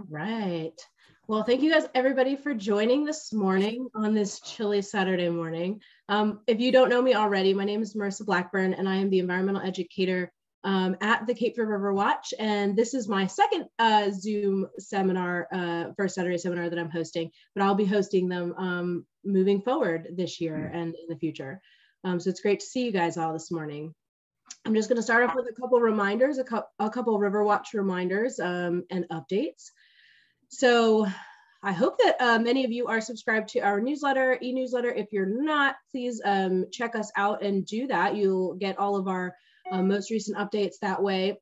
right. Well, thank you guys, everybody, for joining this morning on this chilly Saturday morning. If you don't know me already, my name is Marissa Blackburn, and I am the environmental educator at the Cape Fear River Watch. And this is my second Zoom seminar, first Saturday seminar that I'm hosting, but I'll be hosting them moving forward this year and in the future. So it's great to see you guys all this morning. I'm just going to start off with a couple reminders, a couple River Watch reminders and updates. So I hope that many of you are subscribed to our newsletter, e-newsletter. If you're not, please check us out and do that. You'll get all of our most recent updates that way.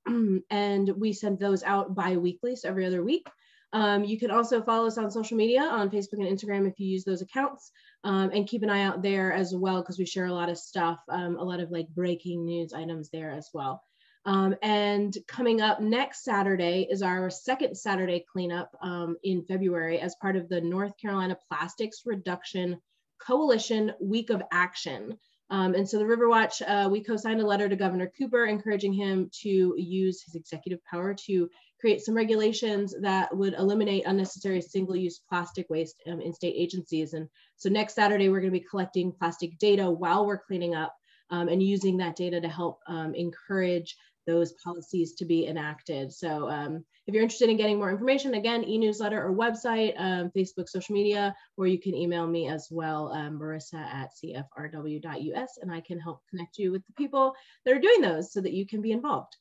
And we send those out bi-weekly, so every other week. You can also follow us on social media on Facebook and Instagram if you use those accounts, and keep an eye out there as well, because we share a lot of stuff, a lot of like breaking news items there as well. And coming up next Saturday is our second Saturday cleanup in February as part of the North Carolina Plastics Reduction Coalition Week of Action. And so the River Watch, we co-signed a letter to Governor Cooper encouraging him to use his executive power to create some regulations that would eliminate unnecessary single-use plastic waste in state agencies. And so next Saturday, we're going to be collecting plastic data while we're cleaning up and using that data to help encourage those policies to be enacted. So if you're interested in getting more information, again, e-newsletter or website, Facebook, social media, or you can email me as well, marissa@cfrw.us, and I can help connect you with the people that are doing those so that you can be involved.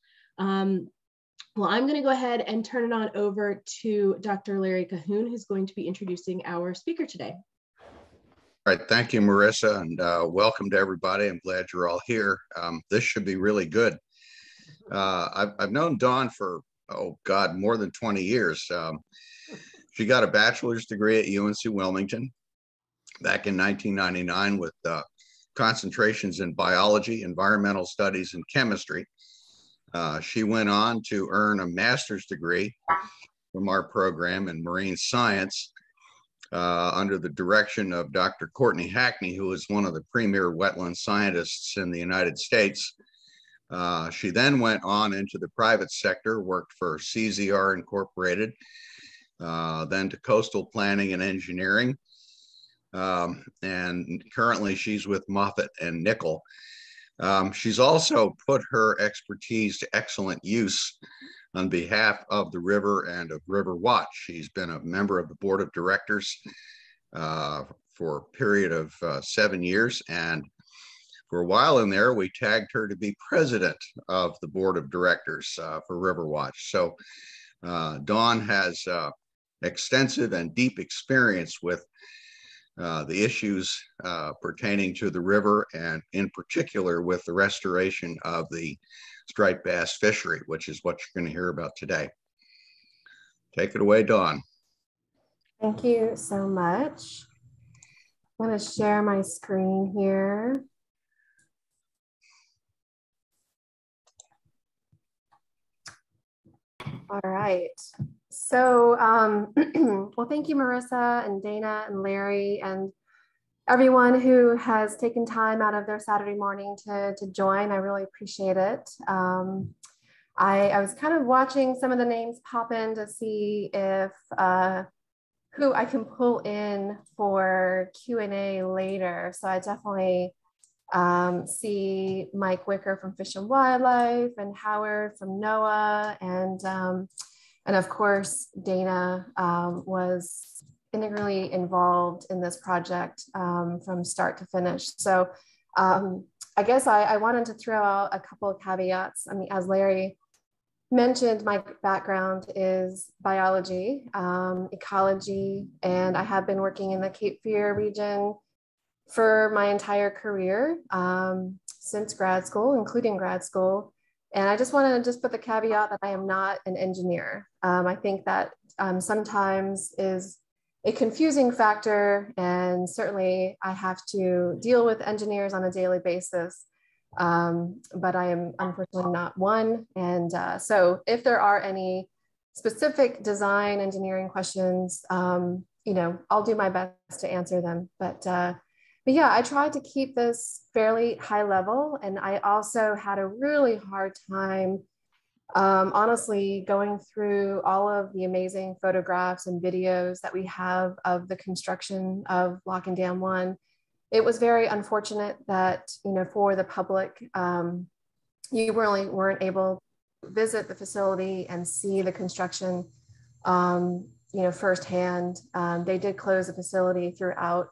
Well, I'm going to go ahead and turn it on over to Dr. Larry Cahoon, who's going to be introducing our speaker today. All right, thank you, Marissa, and welcome to everybody. I'm glad you're all here. This should be really good. I've known Dawn for, oh God, more than 20 years. She got a bachelor's degree at UNC Wilmington back in 1999 with concentrations in biology, environmental studies, and chemistry. She went on to earn a master's degree from our program in marine science under the direction of Dr. Courtney Hackney, who is one of the premier wetland scientists in the United States. She then went on into the private sector, worked for CZR Incorporated, then to Coastal Planning and Engineering. And currently she's with Moffatt and Nichol. She's also put her expertise to excellent use on behalf of the river and of River Watch. She's been a member of the board of directors for a period of 7 years. And for a while in there, we tagged her to be president of the board of directors for River Watch. So Dawn has extensive and deep experience with the issues pertaining to the river, and in particular with the restoration of the striped bass fishery, which is what you're going to hear about today. Take it away, Dawn. Thank you so much. I'm going to share my screen here. All right. So, well, thank you, Marissa and Dana and Larry and everyone who has taken time out of their Saturday morning to join. I really appreciate it. I was kind of watching some of the names pop in to see if who I can pull in for Q&A later. So I definitely see Mike Wicker from Fish and Wildlife and Howard from NOAA, and of course Dana was integrally involved in this project from start to finish. So I guess I wanted to throw out a couple of caveats. I mean, as Larry mentioned, my background is biology, ecology, and I have been working in the Cape Fear region for my entire career since grad school, including grad school. And I just want to put the caveat that I am not an engineer. I think that sometimes is a confusing factor, and certainly I have to deal with engineers on a daily basis, but I am unfortunately not one. And so if there are any specific design engineering questions, you know, I'll do my best to answer them. But yeah, I tried to keep this fairly high level, and I also had a really hard time Honestly, going through all of the amazing photographs and videos that we have of the construction of Lock and Dam 1, it was very unfortunate that, for the public, you really weren't able to visit the facility and see the construction, firsthand. They did close the facility throughout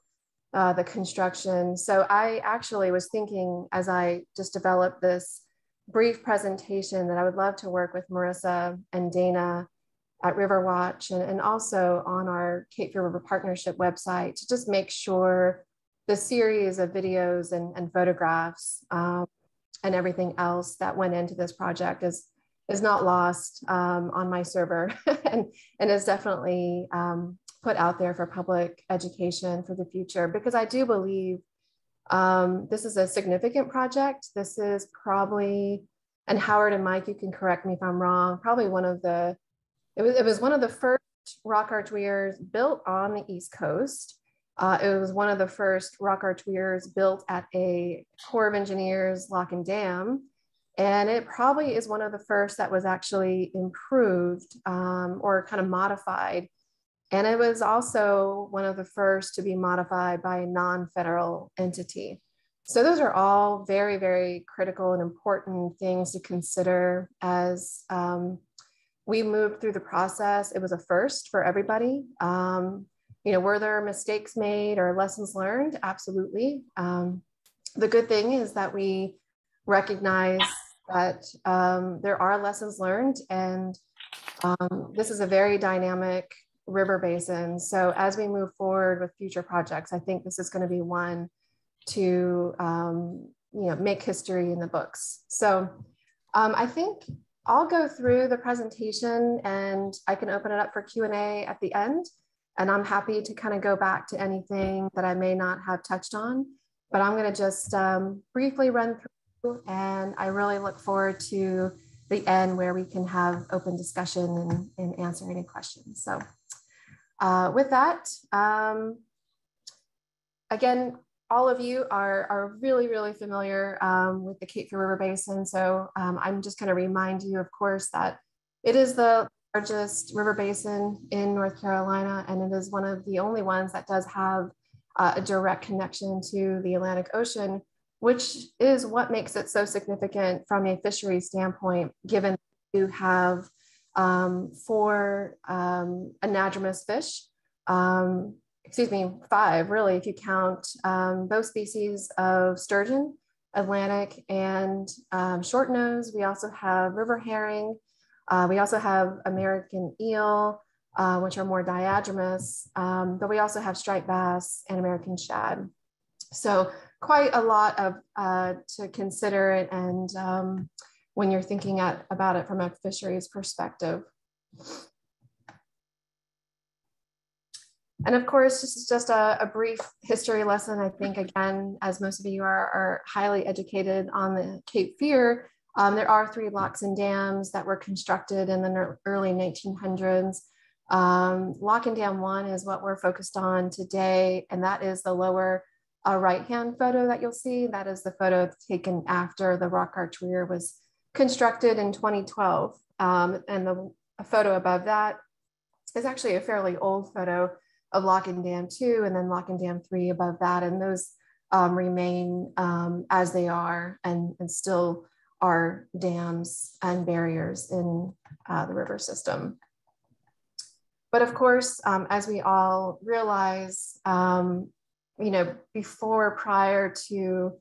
the construction. So I actually was thinking, as I just developed this brief presentation, that I would love to work with Marissa and Dana at Riverwatch and also on our Cape Fear River Partnership website to just make sure the series of videos and photographs and everything else that went into this project is not lost on my server and is definitely put out there for public education for the future, because I do believe this is a significant project. This is probably, and Howard and Mike, you can correct me if I'm wrong, probably one of the, it was one of the first rock arch weirs built on the East Coast. It was one of the first rock arch weirs built at a Corps of Engineers lock and dam. And it probably is one of the first that was actually improved or kind of modified. And it was also one of the first to be modified by a non-federal entity. So those are all very, very critical and important things to consider as we moved through the process. It was a first for everybody. Were there mistakes made or lessons learned? Absolutely. The good thing is that we recognize that there are lessons learned, and this is a very dynamic river basin. So as we move forward with future projects, I think this is going to be one to make history in the books. So I think I'll go through the presentation and I can open it up for Q&A at the end. And I'm happy to kind of go back to anything that I may not have touched on, but I'm going to just briefly run through, and I really look forward to the end where we can have open discussion and answer any questions. So with that, again, all of you are really, really familiar with the Cape Fear River Basin. So I'm just going to remind you, of course, that it is the largest river basin in North Carolina, and it is one of the only ones that does have a direct connection to the Atlantic Ocean, which is what makes it so significant from a fisheries standpoint, given you have 4 anadromous fish, 5 really, if you count both species of sturgeon, Atlantic and short nose. We also have river herring. We also have American eel, which are more diadromous, but we also have striped bass and American shad. So quite a lot of to consider it, and when you're thinking about it from a fisheries perspective. And of course, this is just a brief history lesson. I think, again, as most of you are highly educated on the Cape Fear, there are 3 locks and dams that were constructed in the early 1900s. Lock and Dam 1 is what we're focused on today, and that is the lower right-hand photo that you'll see. That is the photo taken after the rock arch weir was constructed in 2012. And the photo above that is actually a fairly old photo of Lock and Dam 2, and then Lock and Dam 3 above that. And those remain as they are, and still are dams and barriers in the river system. But of course, as we all realize, prior to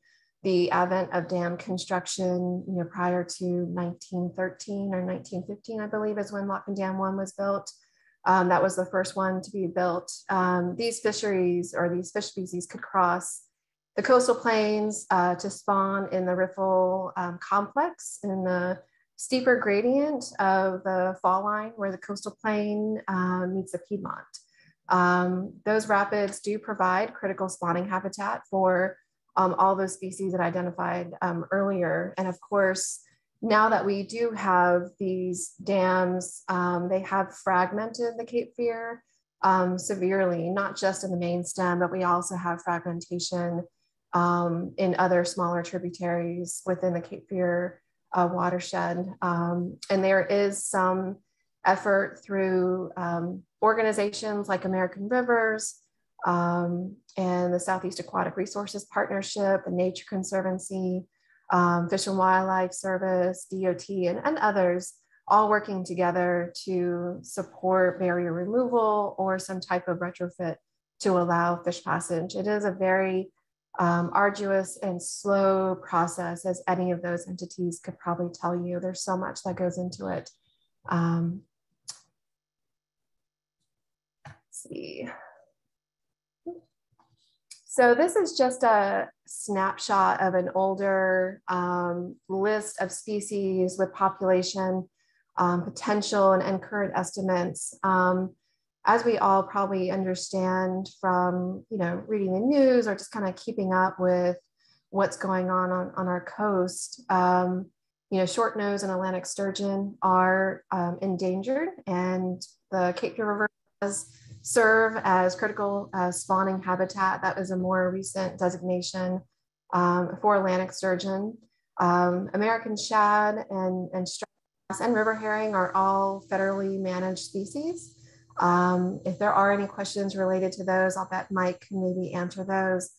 the advent of dam construction, prior to 1913 or 1915, I believe, is when Lock and Dam 1 was built. That was the first one to be built. These fisheries, or these fish species, could cross the coastal plains to spawn in the riffle complex in the steeper gradient of the fall line where the coastal plain meets the Piedmont. Those rapids do provide critical spawning habitat for all those species that I identified earlier. And of course, now that we do have these dams, they have fragmented the Cape Fear severely, not just in the main stem, but we also have fragmentation in other smaller tributaries within the Cape Fear watershed. And there is some effort through organizations like American Rivers and the Southeast Aquatic Resources Partnership, the Nature Conservancy, Fish and Wildlife Service, DOT, and others, all working together to support barrier removal or some type of retrofit to allow fish passage. It is a very arduous and slow process, as any of those entities could probably tell you. There's so much that goes into it. Let's see. So this is just a snapshot of an older list of species with population potential and current estimates. As we all probably understand from, reading the news or just kind of keeping up with what's going on our coast, short-nosed and Atlantic sturgeon are endangered, and the Cape Fear River does serve as critical spawning habitat. That was a more recent designation for Atlantic sturgeon. American shad and striped bass and river herring are all federally managed species. If there are any questions related to those, I'll bet Mike can maybe answer those.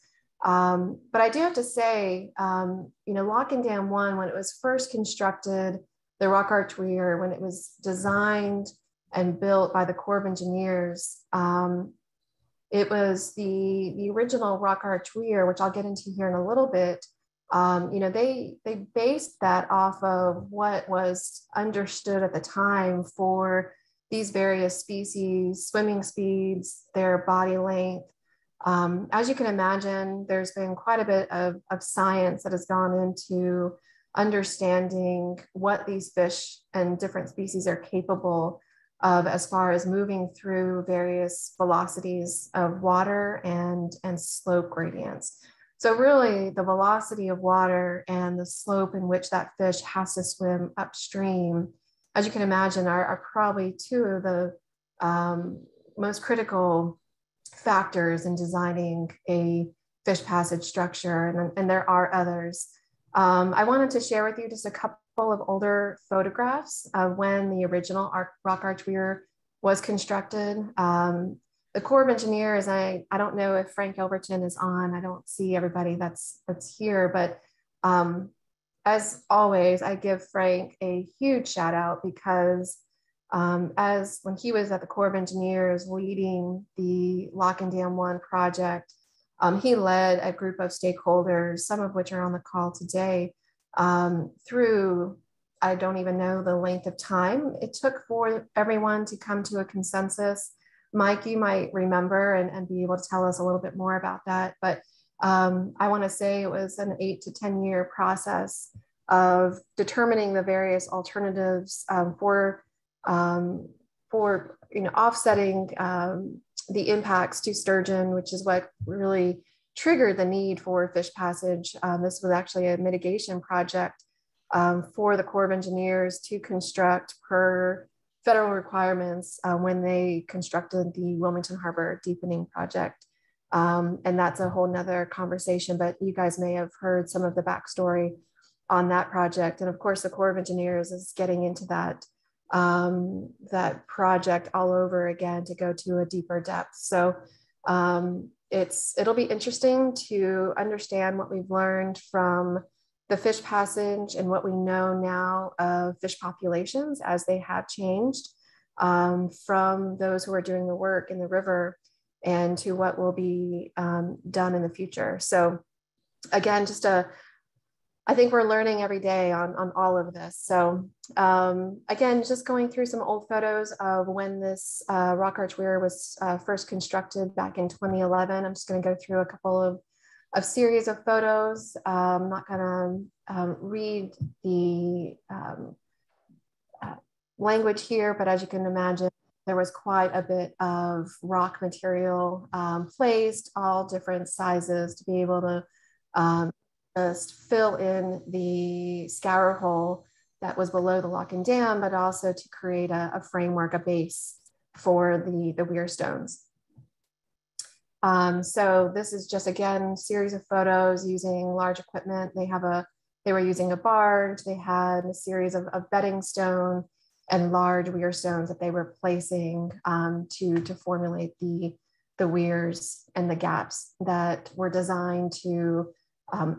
But I do have to say, Lock and Dam 1, when it was first constructed, the rock arch weir, when it was designed and built by the Corps of Engineers, it was the original rock arch weir, which I'll get into here in a little bit. They based that off of what was understood at the time for these various species, swimming speeds, their body length. As you can imagine, there's been quite a bit of science that has gone into understanding what these fish and different species are capable of as far as moving through various velocities of water and slope gradients. So really the velocity of water and the slope in which that fish has to swim upstream, as you can imagine, are probably two of the most critical factors in designing a fish passage structure, and there are others. I wanted to share with you just a couple of older photographs of when the original rock arch weir was constructed. The Corps of Engineers, I don't know if Frank Elberton is on. I don't see everybody that's here, but as always, I give Frank a huge shout out because as when he was at the Corps of Engineers leading the Lock and Dam 1 project, he led a group of stakeholders, some of which are on the call today, through, I don't even know the length of time it took for everyone to come to a consensus. Mike, you might remember and be able to tell us a little bit more about that. But I want to say it was an 8 to 10 year process of determining the various alternatives for offsetting the impacts to sturgeon, which is what really triggered the need for fish passage. This was actually a mitigation project for the Corps of Engineers to construct per federal requirements when they constructed the Wilmington Harbor deepening project. And that's a whole nother conversation, but you guys may have heard some of the backstory on that project. And of course, the Corps of Engineers is getting into that project all over again to go to a deeper depth. So it'll be interesting to understand what we've learned from the fish passage and what we know now of fish populations as they have changed from those who are doing the work in the river and to what will be done in the future. So again, I think we're learning every day on all of this. So again, just going through some old photos of when this rock arch weir was first constructed back in 2011. I'm just going to go through a couple of series of photos. I'm not going to read the language here, but as you can imagine, there was quite a bit of rock material placed, all different sizes, to be able to just fill in the scour hole that was below the lock and dam, but also to create a framework, a base for the weir stones. So this is just, again, series of photos using large equipment. They have a They were using a barge. They had a series of bedding stone and large weir stones that they were placing to formulate the weirs and the gaps that were designed to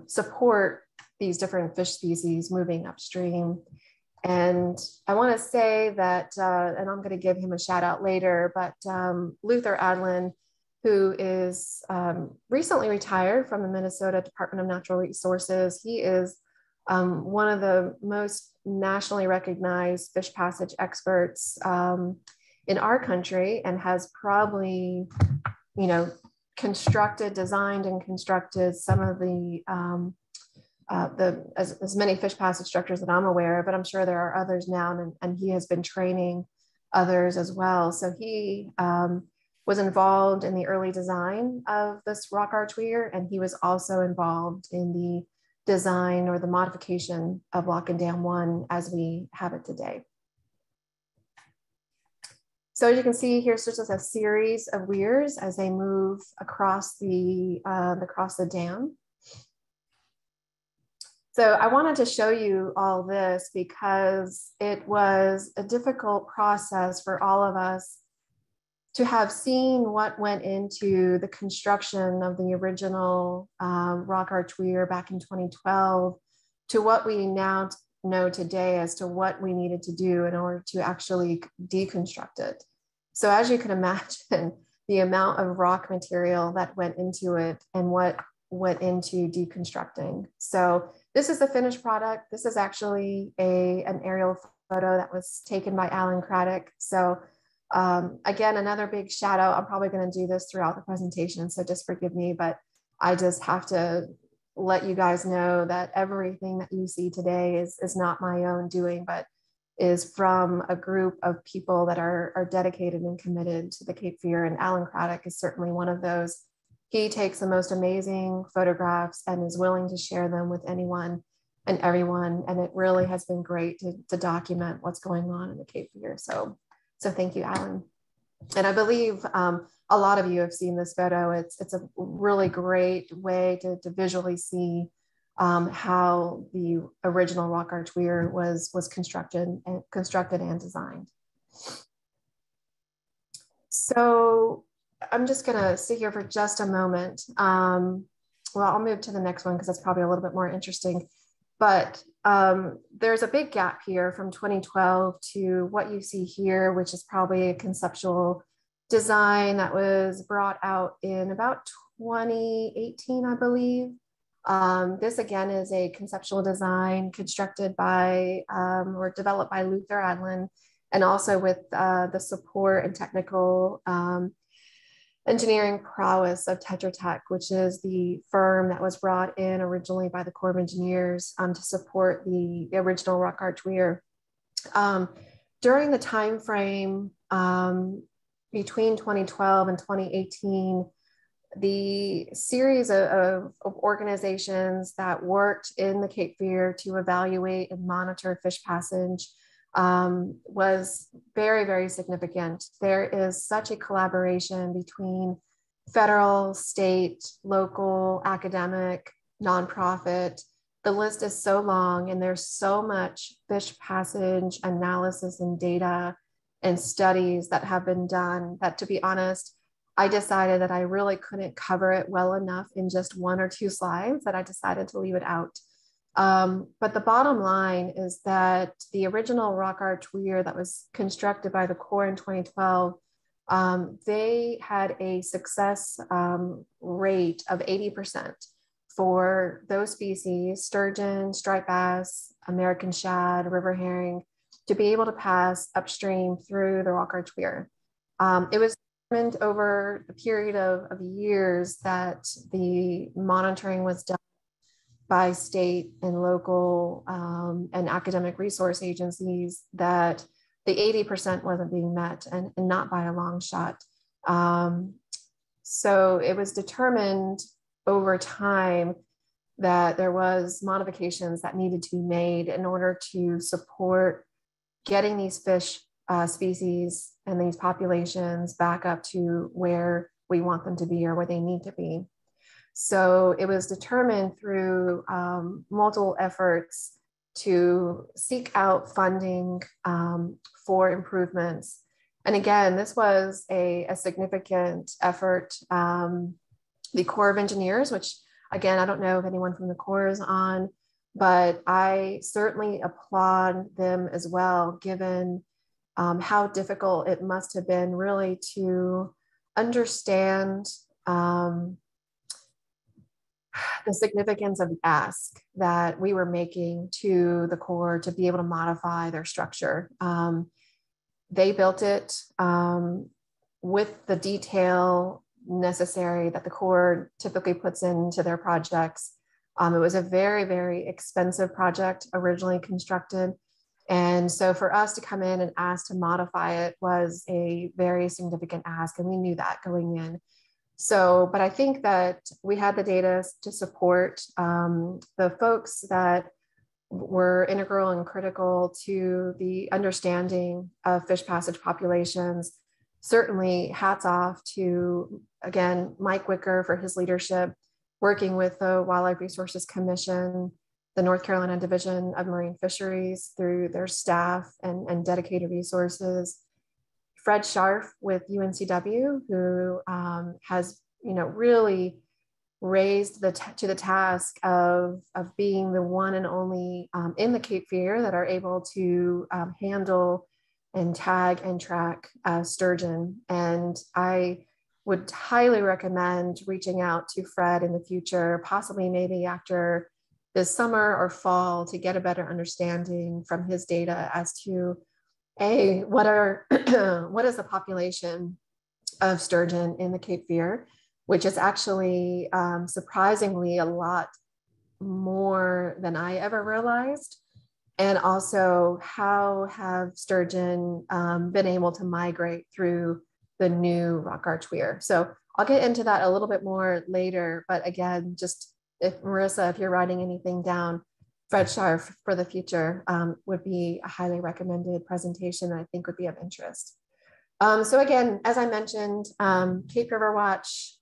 support these different fish species moving upstream. And I want to say that, and I'm going to give him a shout out later, but Luther Adlin, who is recently retired from the Minnesota Department of Natural Resources, he is one of the most nationally recognized fish passage experts in our country, and has probably, you know, designed and constructed some of the as many fish passage structures that I'm aware of, but I'm sure there are others now, and he has been training others as well. So he was involved in the early design of this rock arch weir, and he was also involved in the design or the modification of Lock and Dam 1 as we have it today. So as you can see, here's just a series of weirs as they move across the dam. So I wanted to show you all this because it was a difficult process for all of us to have seen what went into the construction of the original rock arch weir back in 2012 to what we now know today as to what we needed to do in order to actually deconstruct it. So as you can imagine, the amount of rock material that went into it and what went into deconstructing. So this is the finished product. This is actually an aerial photo that was taken by Alan Craddock. So again, another big shout out. I'm probably going to do this throughout the presentation, so just forgive me, but I just have to let you guys know that everything that you see today is not my own doing, but is from a group of people that are dedicated and committed to the Cape Fear, and Alan Craddock is certainly one of those. He takes the most amazing photographs and is willing to share them with anyone and everyone, and it really has been great to document what's going on in the Cape Fear. So thank you, Alan. And I believe a lot of you have seen this photo. It's a really great way to visually see how the original rock arch weir was constructed and designed. So I'm just gonna sit here for just a moment. Well, I'll move to the next one because that's probably a little bit more interesting. But there's a big gap here from 2012 to what you see here, which is probably a conceptual design that was brought out in about 2018, I believe. This again is a conceptual design constructed by or developed by Luther Adlin, and also with the support and technical engineering prowess of Tetra Tech, which is the firm that was brought in originally by the Corps of Engineers to support the original rock arch weir. During the time frame between 2012 and 2018, the series of organizations that worked in the Cape Fear to evaluate and monitor fish passage was very, very significant. There is such a collaboration between federal, state, local, academic, nonprofit. The list is so long, and there's so much fish passage analysis and data and studies that have been done that, to be honest, I decided that I really couldn't cover it well enough in just 1 or 2 slides, that I decided to leave it out. But the bottom line is that the original rock arch weir that was constructed by the Corps in 2012, they had a success rate of 80% for those species, sturgeon, striped bass, American shad, river herring, to be able to pass upstream through the rock arch weir. It was determined over a period of years that the monitoring was done by state and local and academic resource agencies, that the 80% wasn't being met, and not by a long shot. So it was determined over time that there was modifications that needed to be made in order to support getting these fish species and these populations back up to where we want them to be or where they need to be. So it was determined through multiple efforts to seek out funding for improvements. And again, this was a significant effort. The Corps of Engineers, which again, I don't know if anyone from the Corps is on, but I certainly applaud them as well, given how difficult it must have been really to understand the significance of the ask that we were making to the Corps to be able to modify their structure. They built it with the detail necessary that the Corps typically puts into their projects. It was a very, very expensive project originally constructed. And so for us to come in and ask to modify it was a very significant ask, and we knew that going in. So, but I think that we had the data to support the folks that were integral and critical to the understanding of fish passage populations. Certainly hats off to, again, Mike Wicker for his leadership, working with the Wildlife Resources Commission, the North Carolina Division of Marine Fisheries through their staff and dedicated resources. Fred Scharf with UNCW, who has, really raised to the task of being the one and only in the Cape Fear that are able to handle and tag and track sturgeon. And I would highly recommend reaching out to Fred in the future, possibly maybe after this summer or fall, to get a better understanding from his data as to what is the population of sturgeon in the Cape Fear, which is actually surprisingly a lot more than I ever realized. And also, how have sturgeon been able to migrate through the new rock arch weir? So I'll get into that a little bit more later. But again, just if Marissa, if you're writing anything down, Fred Scharf for the future would be a highly recommended presentation that I think would be of interest. So again, as I mentioned, Cape River Watch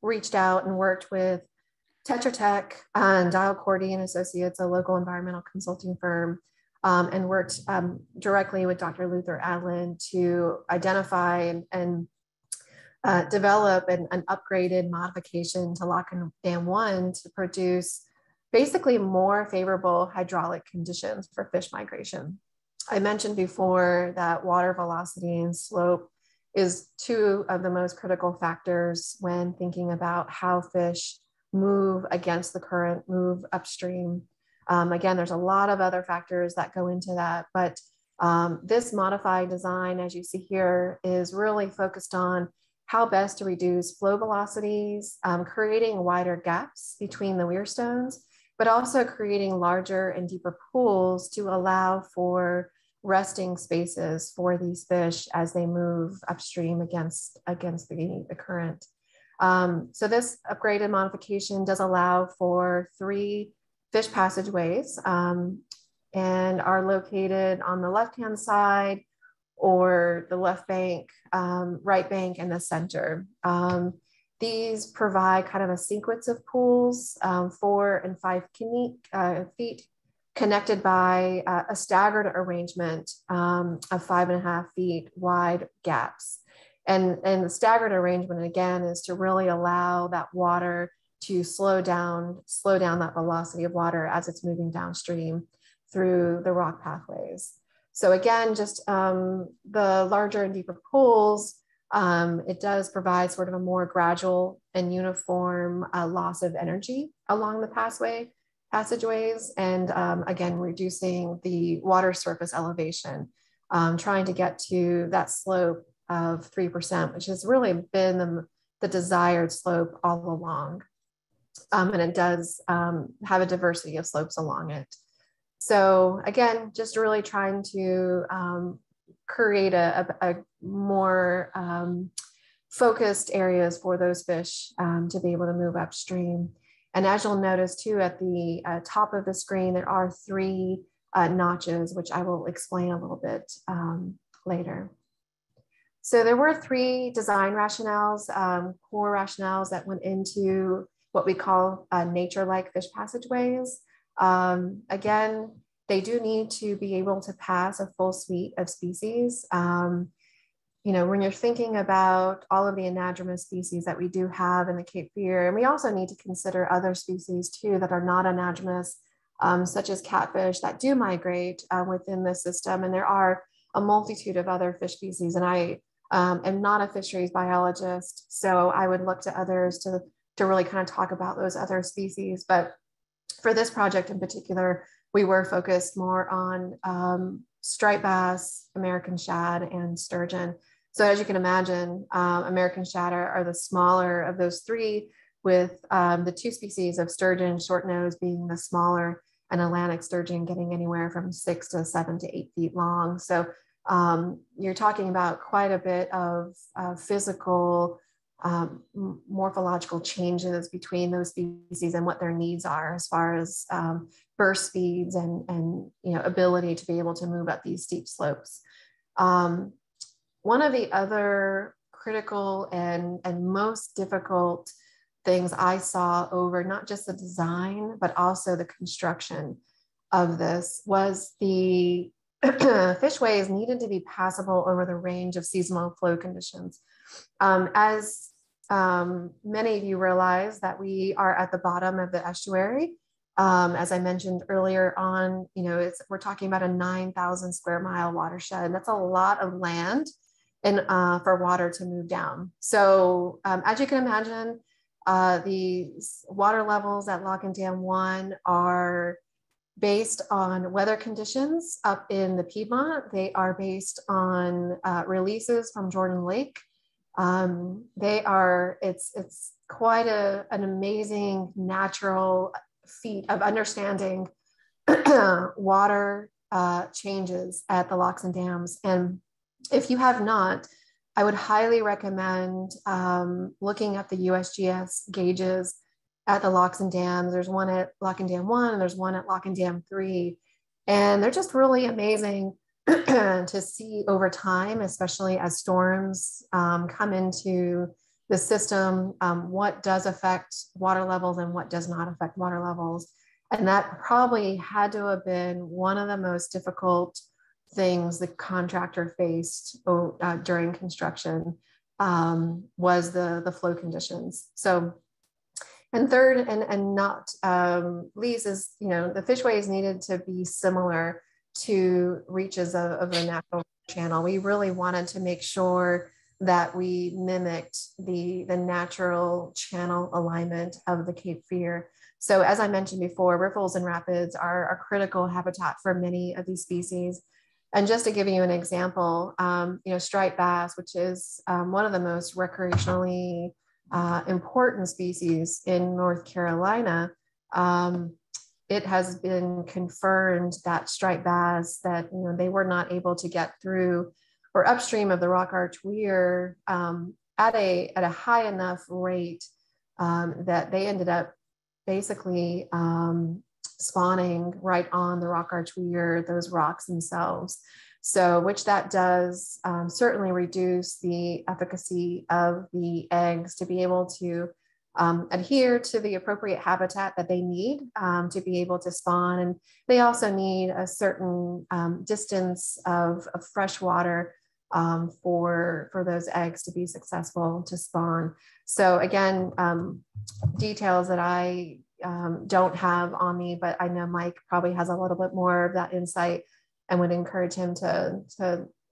reached out and worked with Tetra Tech and Dial Cordy and Associates, a local environmental consulting firm, and worked directly with Dr. Luther Adlin to identify and develop an upgraded modification to Lock and Dam 1 to produce basically more favorable hydraulic conditions for fish migration. I mentioned before that water velocity and slope is two of the most critical factors when thinking about how fish move against the current, move upstream. Again, there's a lot of other factors that go into that, but this modified design, as you see here, is really focused on how best to reduce flow velocities, creating wider gaps between the weir stones, but also creating larger and deeper pools to allow for resting spaces for these fish as they move upstream against the current. So this upgraded modification does allow for 3 fish passageways and are located on the left-hand side or the left bank, right bank, and the center. These provide kind of a sequence of pools, 4 and 5 feet, connected by a staggered arrangement of 5.5 feet wide gaps. And the staggered arrangement, again, is to really allow that water to slow down that velocity of water as it's moving downstream through the rock pathways. So again, just the larger and deeper pools, it does provide sort of a more gradual and uniform loss of energy along the passageways, and again, reducing the water surface elevation, trying to get to that slope of 3%, which has really been the desired slope all along. And it does have a diversity of slopes along it. So again, just really trying to create a more focused areas for those fish to be able to move upstream. And as you'll notice too, at the top of the screen, there are 3 notches, which I will explain a little bit later. So there were 3 design rationales, core rationales that went into what we call nature-like fish passageways. Again, they do need to be able to pass a full suite of species. You know, when you're thinking about all of the anadromous species that we do have in the Cape Fear, and we also need to consider other species too that are not anadromous, such as catfish that do migrate within the system. And there are a multitude of other fish species. And I am not a fisheries biologist, so I would look to others to really kind of talk about those other species. But for this project in particular, we were focused more on striped bass, American shad, and sturgeon. So as you can imagine, American shad are the smaller of those three, with the two species of sturgeon, short nose, being the smaller, and Atlantic sturgeon getting anywhere from 6 to 7 to 8 feet long. So you're talking about quite a bit of physical, morphological changes between those species and what their needs are as far as burst speeds and you know, ability to be able to move up these steep slopes. One of the other critical and most difficult things I saw over not just the design, but also the construction of this was the fishways needed to be passable over the range of seasonal flow conditions. As many of you realize that we are at the bottom of the estuary. As I mentioned earlier on, you know, we're talking about a 9,000 square mile watershed. That's a lot of land and for water to move down. So as you can imagine, the water levels at Lock and Dam 1 are based on weather conditions up in the Piedmont. They are based on releases from Jordan Lake. It's quite an amazing natural feat of understanding water changes at the locks and dams. And if you have not, I would highly recommend looking at the USGS gauges at the locks and dams. There's one at Lock and Dam 1 and there's one at Lock and Dam 3. And they're just really amazing to see over time, especially as storms come into the system, what does affect water levels and what does not affect water levels. And that probably had to have been one of the most difficult things the contractor faced during construction, was the flow conditions. So, and third and not least is, you know, the fishways needed to be similar to reaches of the natural channel. We really wanted to make sure that we mimicked the natural channel alignment of the Cape Fear. So as I mentioned before, riffles and rapids are a critical habitat for many of these species. And just to give you an example, you know, striped bass, which is one of the most recreationally important species in North Carolina, it has been confirmed that striped bass, that, you know, they were not able to get through or upstream of the Rock Arch Weir at a high enough rate that they ended up basically spawning right on the Rock Arch Weir, those rocks themselves. So, which that does certainly reduce the efficacy of the eggs to be able to adhere to the appropriate habitat that they need to be able to spawn. And they also need a certain distance of fresh water for those eggs to be successful to spawn. So again, details that I don't have on me, but I know Mike probably has a little bit more of that insight, and would encourage him to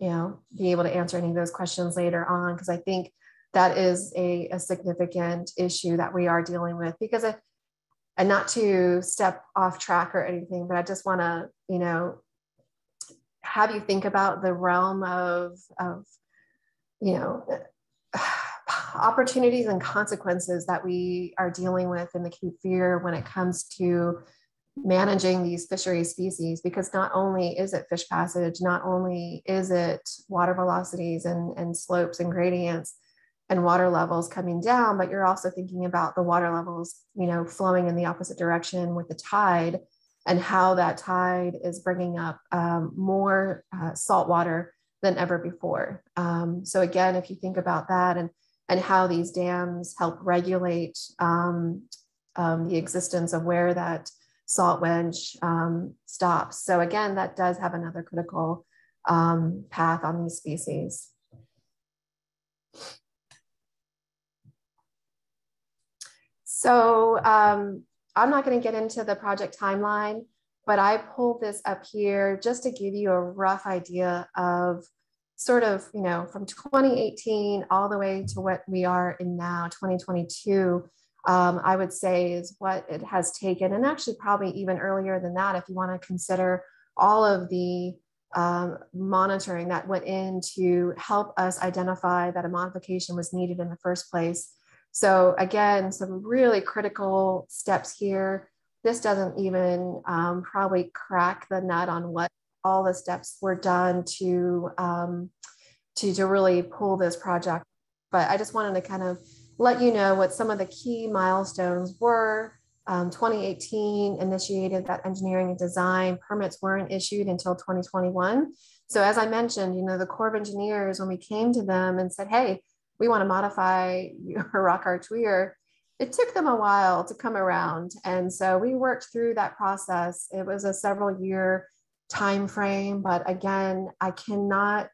you know, be able to answer any of those questions later on, because I think that is a significant issue that we are dealing with. Because and not to step off track or anything, but I just want to, you know, have you think about the realm of you know, opportunities and consequences that we are dealing with in the Cape Fear when it comes to managing these fishery species. Because not only is it fish passage, not only is it water velocities and slopes and gradients and water levels coming down, but you're also thinking about the water levels, you know, flowing in the opposite direction with the tide, and how that tide is bringing up more salt water than ever before. So again, if you think about that and how these dams help regulate the existence of where that salt wedge stops. So again, that does have another critical path on these species. So I'm not going to get into the project timeline, but I pulled this up here just to give you a rough idea of sort of, you know, from 2018 all the way to what we are in now, 2022, I would say is what it has taken. And actually probably even earlier than that, if you want to consider all of the monitoring that went in to help us identify that a modification was needed in the first place. So again, some really critical steps here. This doesn't even probably crack the nut on what all the steps were done to really pull this project. But I just wanted to kind of let you know what some of the key milestones were. 2018 initiated that engineering and design. Permits weren't issued until 2021. So as I mentioned, you know, the Corps of Engineers, when we came to them and said, hey, we want to modify your rock arch weir, it took them a while to come around. And so we worked through that process. It was a several year time frame, but again, I cannot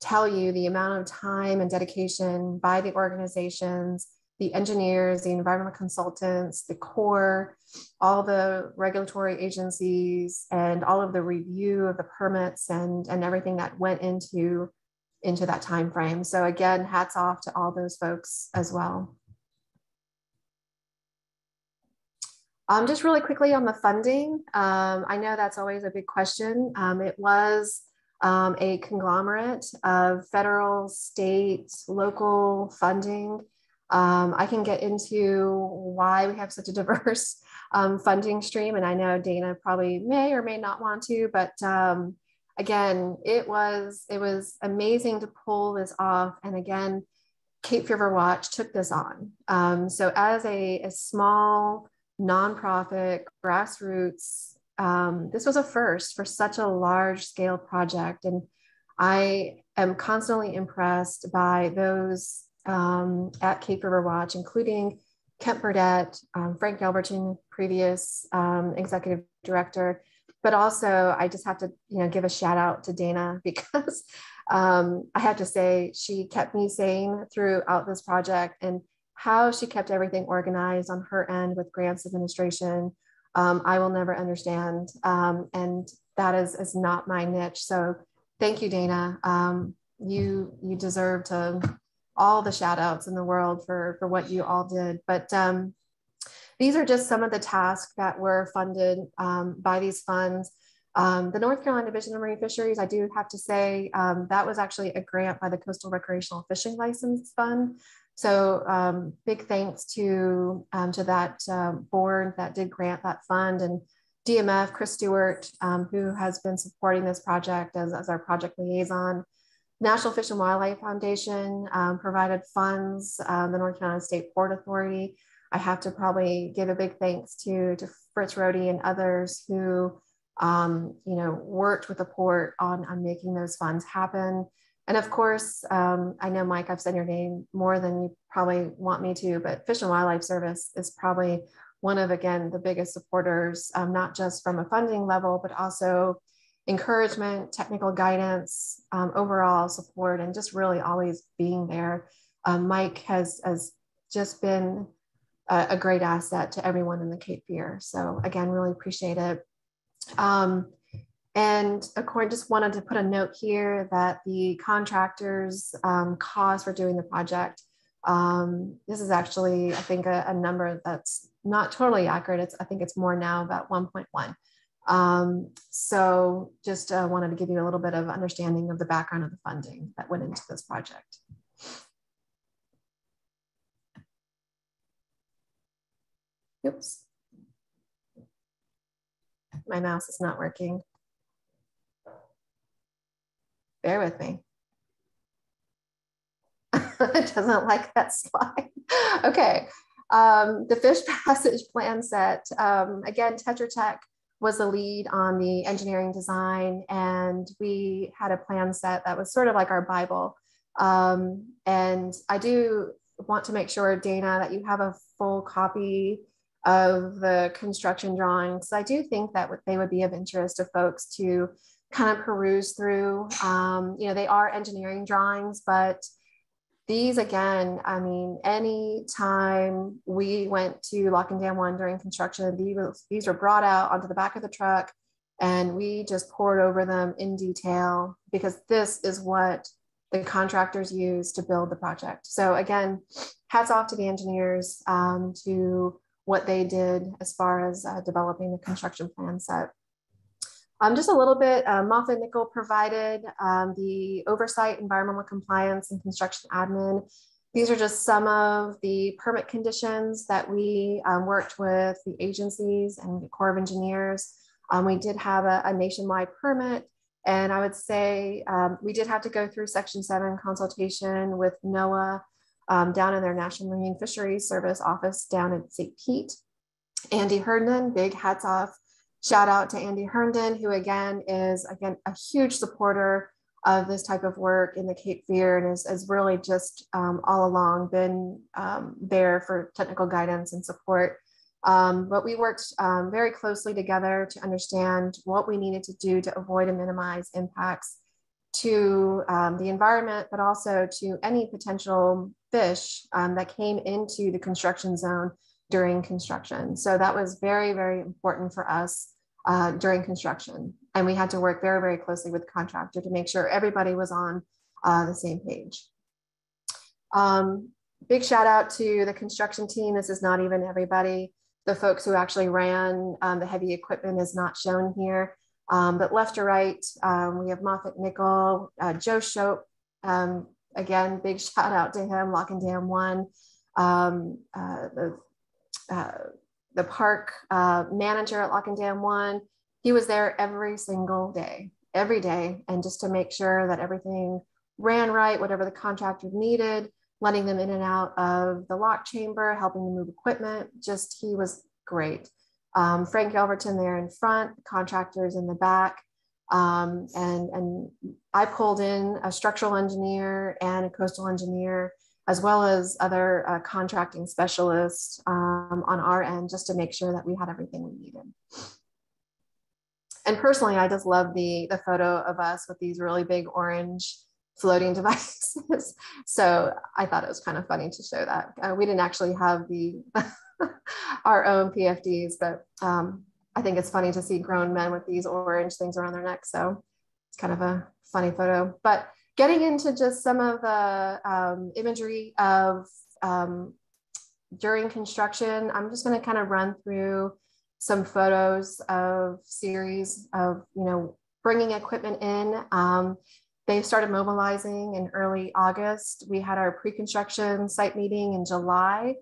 tell you the amount of time and dedication by the organizations, the engineers, the environmental consultants, the Corps, all the regulatory agencies, and all of the review of the permits and everything that went into that time frame. So again, hats off to all those folks as well. Just really quickly on the funding. I know that's always a big question. It was a conglomerate of federal, state, local funding. I can get into why we have such a diverse funding stream, and I know Dana probably may or may not want to, but again, it was amazing to pull this off. And again, Cape Fear Watch took this on. So as a small nonprofit grassroots, this was a first for such a large scale project. And I am constantly impressed by those at Cape Fear Watch, including Kent Burdett, Frank Galberton, previous executive director. But also, I just have to, you know, give a shout out to Dana, because I have to say she kept me sane throughout this project, and how she kept everything organized on her end with grants administration, I will never understand. And that is not my niche. So thank you, Dana. You deserve all the shout outs in the world for what you all did. But these are just some of the tasks that were funded by these funds. The North Carolina Division of Marine Fisheries, I do have to say, that was actually a grant by the Coastal Recreational Fishing License Fund. So big thanks to that board that did grant that fund, and DMF, Chris Stewart, who has been supporting this project as our project liaison. National Fish and Wildlife Foundation provided funds, the North Carolina State Port Authority. I have to probably give a big thanks to Fritz Rohde and others who you know, worked with the port on making those funds happen. And of course, I know, Mike, I've said your name more than you probably want me to, but Fish and Wildlife Service is probably one of, again, the biggest supporters, not just from a funding level, but also encouragement, technical guidance, overall support, and just really always being there. Mike has just been a great asset to everyone in the Cape Fear. So again, really appreciate it. And of course, just wanted to put a note here that the contractors' cost for doing the project, this is actually, I think, a number that's not totally accurate. I think it's more now, about 1.1. So just wanted to give you a little bit of understanding of the background of the funding that went into this project. Oops. My mouse is not working. Bear with me. It doesn't like that slide. Okay. The fish passage plan set. Again, Tetra Tech was the lead on the engineering design, and we had a plan set that was sort of like our Bible. And I do want to make sure, Dana, that you have a full copy of the construction drawings. I do think that they would be of interest to folks to kind of peruse through. You know, they are engineering drawings, but these, again, I mean, any time we went to Lock and Dam 1 during construction, these were brought out onto the back of the truck and we just poured over them in detail, because this is what the contractors use to build the project. So again, hats off to the engineers, to what they did as far as developing the construction plan set. Just a little bit, Moffatt Nichol provided the oversight, environmental compliance, and construction admin. These are just some of the permit conditions that we worked with the agencies and the Corps of Engineers. We did have a nationwide permit, and I would say we did have to go through Section 7 consultation with NOAA down in their National Marine Fisheries Service office down in St. Pete. Andy Herndon, big hats off. Shout out to Andy Herndon, who again is a huge supporter of this type of work in the Cape Fear, and has really just all along been there for technical guidance and support. But we worked very closely together to understand what we needed to do to avoid and minimize impacts to the environment, but also to any potential fish that came into the construction zone during construction. So that was very, very important for us during construction. And we had to work very, very closely with the contractor to make sure everybody was on the same page. Big shout out to the construction team. This is not even everybody. The folks who actually ran the heavy equipment is not shown here. But left to right, we have Moffatt Nichol, Joe Shope. Again, big shout out to him, Lock and Dam 1. The park manager at Lock and Dam 1, he was there every single day, every day, and just to make sure that everything ran right, whatever the contractor needed, letting them in and out of the lock chamber, helping them move equipment. Just, he was great. Frank Yelverton there in front, contractors in the back. And I pulled in a structural engineer and a coastal engineer, as well as other contracting specialists on our end, just to make sure that we had everything we needed. And personally, I just love the photo of us with these really big orange floating devices. So I thought it was kind of funny to show that. We didn't actually have our own PFDs, but I think it's funny to see grown men with these orange things around their neck. So it's kind of a funny photo. But getting into just some of the imagery of during construction, I'm just going to kind of run through some photos of series of, bringing equipment in. They started mobilizing in early August. We had our pre-construction site meeting in July.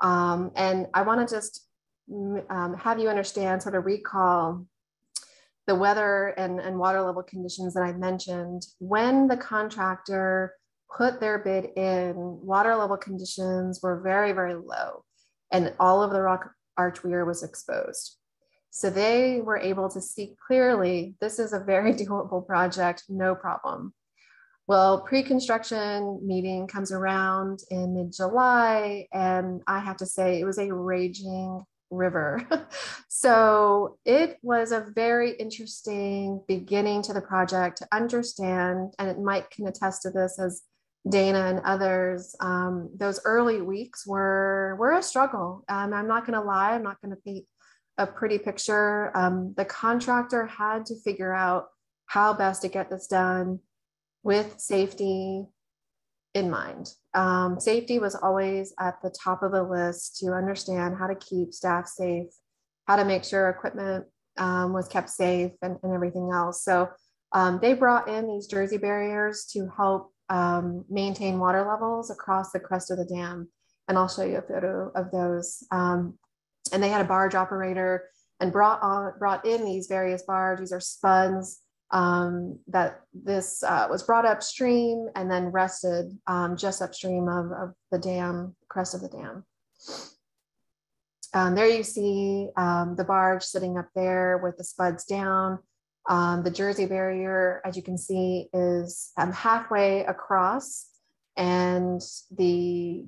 And I want to just have you understand, sort of recall the weather and water level conditions that I mentioned. When the contractor put their bid in, water level conditions were very, very low, and all of the rock arch weir was exposed. So they were able to see clearly, this is a very doable project, no problem. Well, pre-construction meeting comes around in mid-July, and I have to say it was a raging river. So it was a very interesting beginning to the project to understand, and Mike can attest to this as Dana and others, those early weeks were a struggle. I'm not going to lie, I'm not going to paint a pretty picture. The contractor had to figure out how best to get this done with safety in mind. Safety was always at the top of the list, to understand how to keep staff safe, how to make sure equipment was kept safe, and everything else. So they brought in these Jersey barriers to help maintain water levels across the crest of the dam. And I'll show you a photo of those. And they had a barge operator and brought in these various barges. These are spuds that this was brought upstream and then rested just upstream of the dam, crest of the dam. There you see the barge sitting up there with the spuds down. The Jersey barrier, as you can see, is halfway across, and the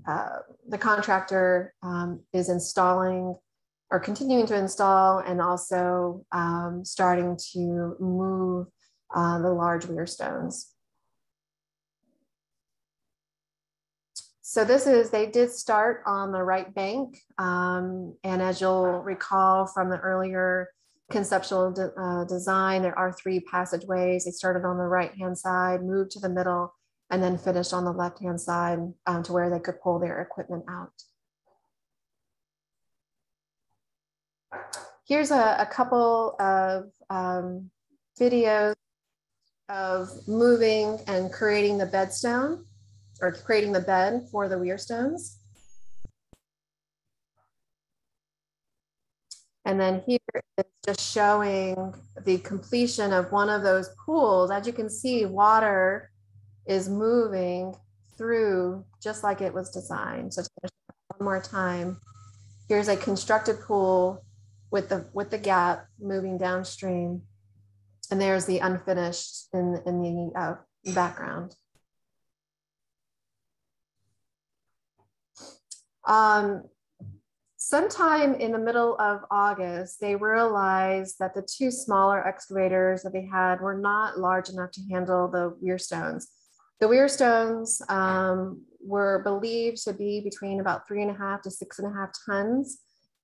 contractor is installing or continuing to install, and also starting to move the large weir stones. So they did start on the right bank. And as you'll recall from the earlier conceptual design, there are 3 passageways. They started on the right-hand side, moved to the middle, and then finished on the left-hand side to where they could pull their equipment out. Here's a couple of videos of moving and creating the bedstone, or creating the bed for the weir stones. And then here is just showing the completion of one of those pools. As you can see, water is moving through just like it was designed. So one more time, here's a constructed pool with the gap moving downstream. And there's the unfinished in the background. Sometime in the middle of August, they realized that the 2 smaller excavators that they had were not large enough to handle the weir stones. The weir stones were believed to be between about 3.5 to 6.5 tons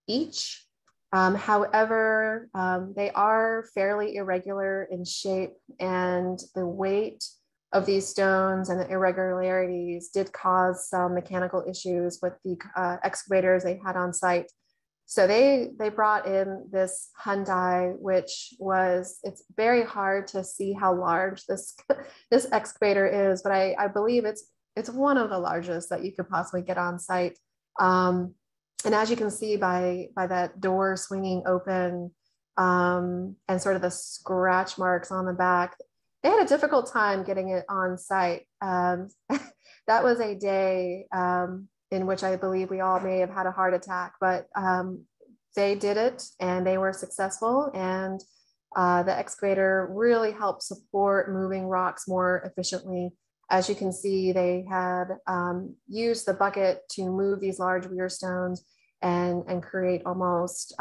each. However, they are fairly irregular in shape, and the weight of these stones and the irregularities did cause some mechanical issues with the excavators they had on site. So they brought in this Hyundai, which it's very hard to see how large this excavator is, but I believe it's one of the largest that you could possibly get on site. And as you can see by that door swinging open and sort of the scratch marks on the back, they had a difficult time getting it on site. That was a day in which I believe we all may have had a heart attack, but they did it and they were successful. And the excavator really helped support moving rocks more efficiently. As you can see, they had used the bucket to move these large weir stones and create almost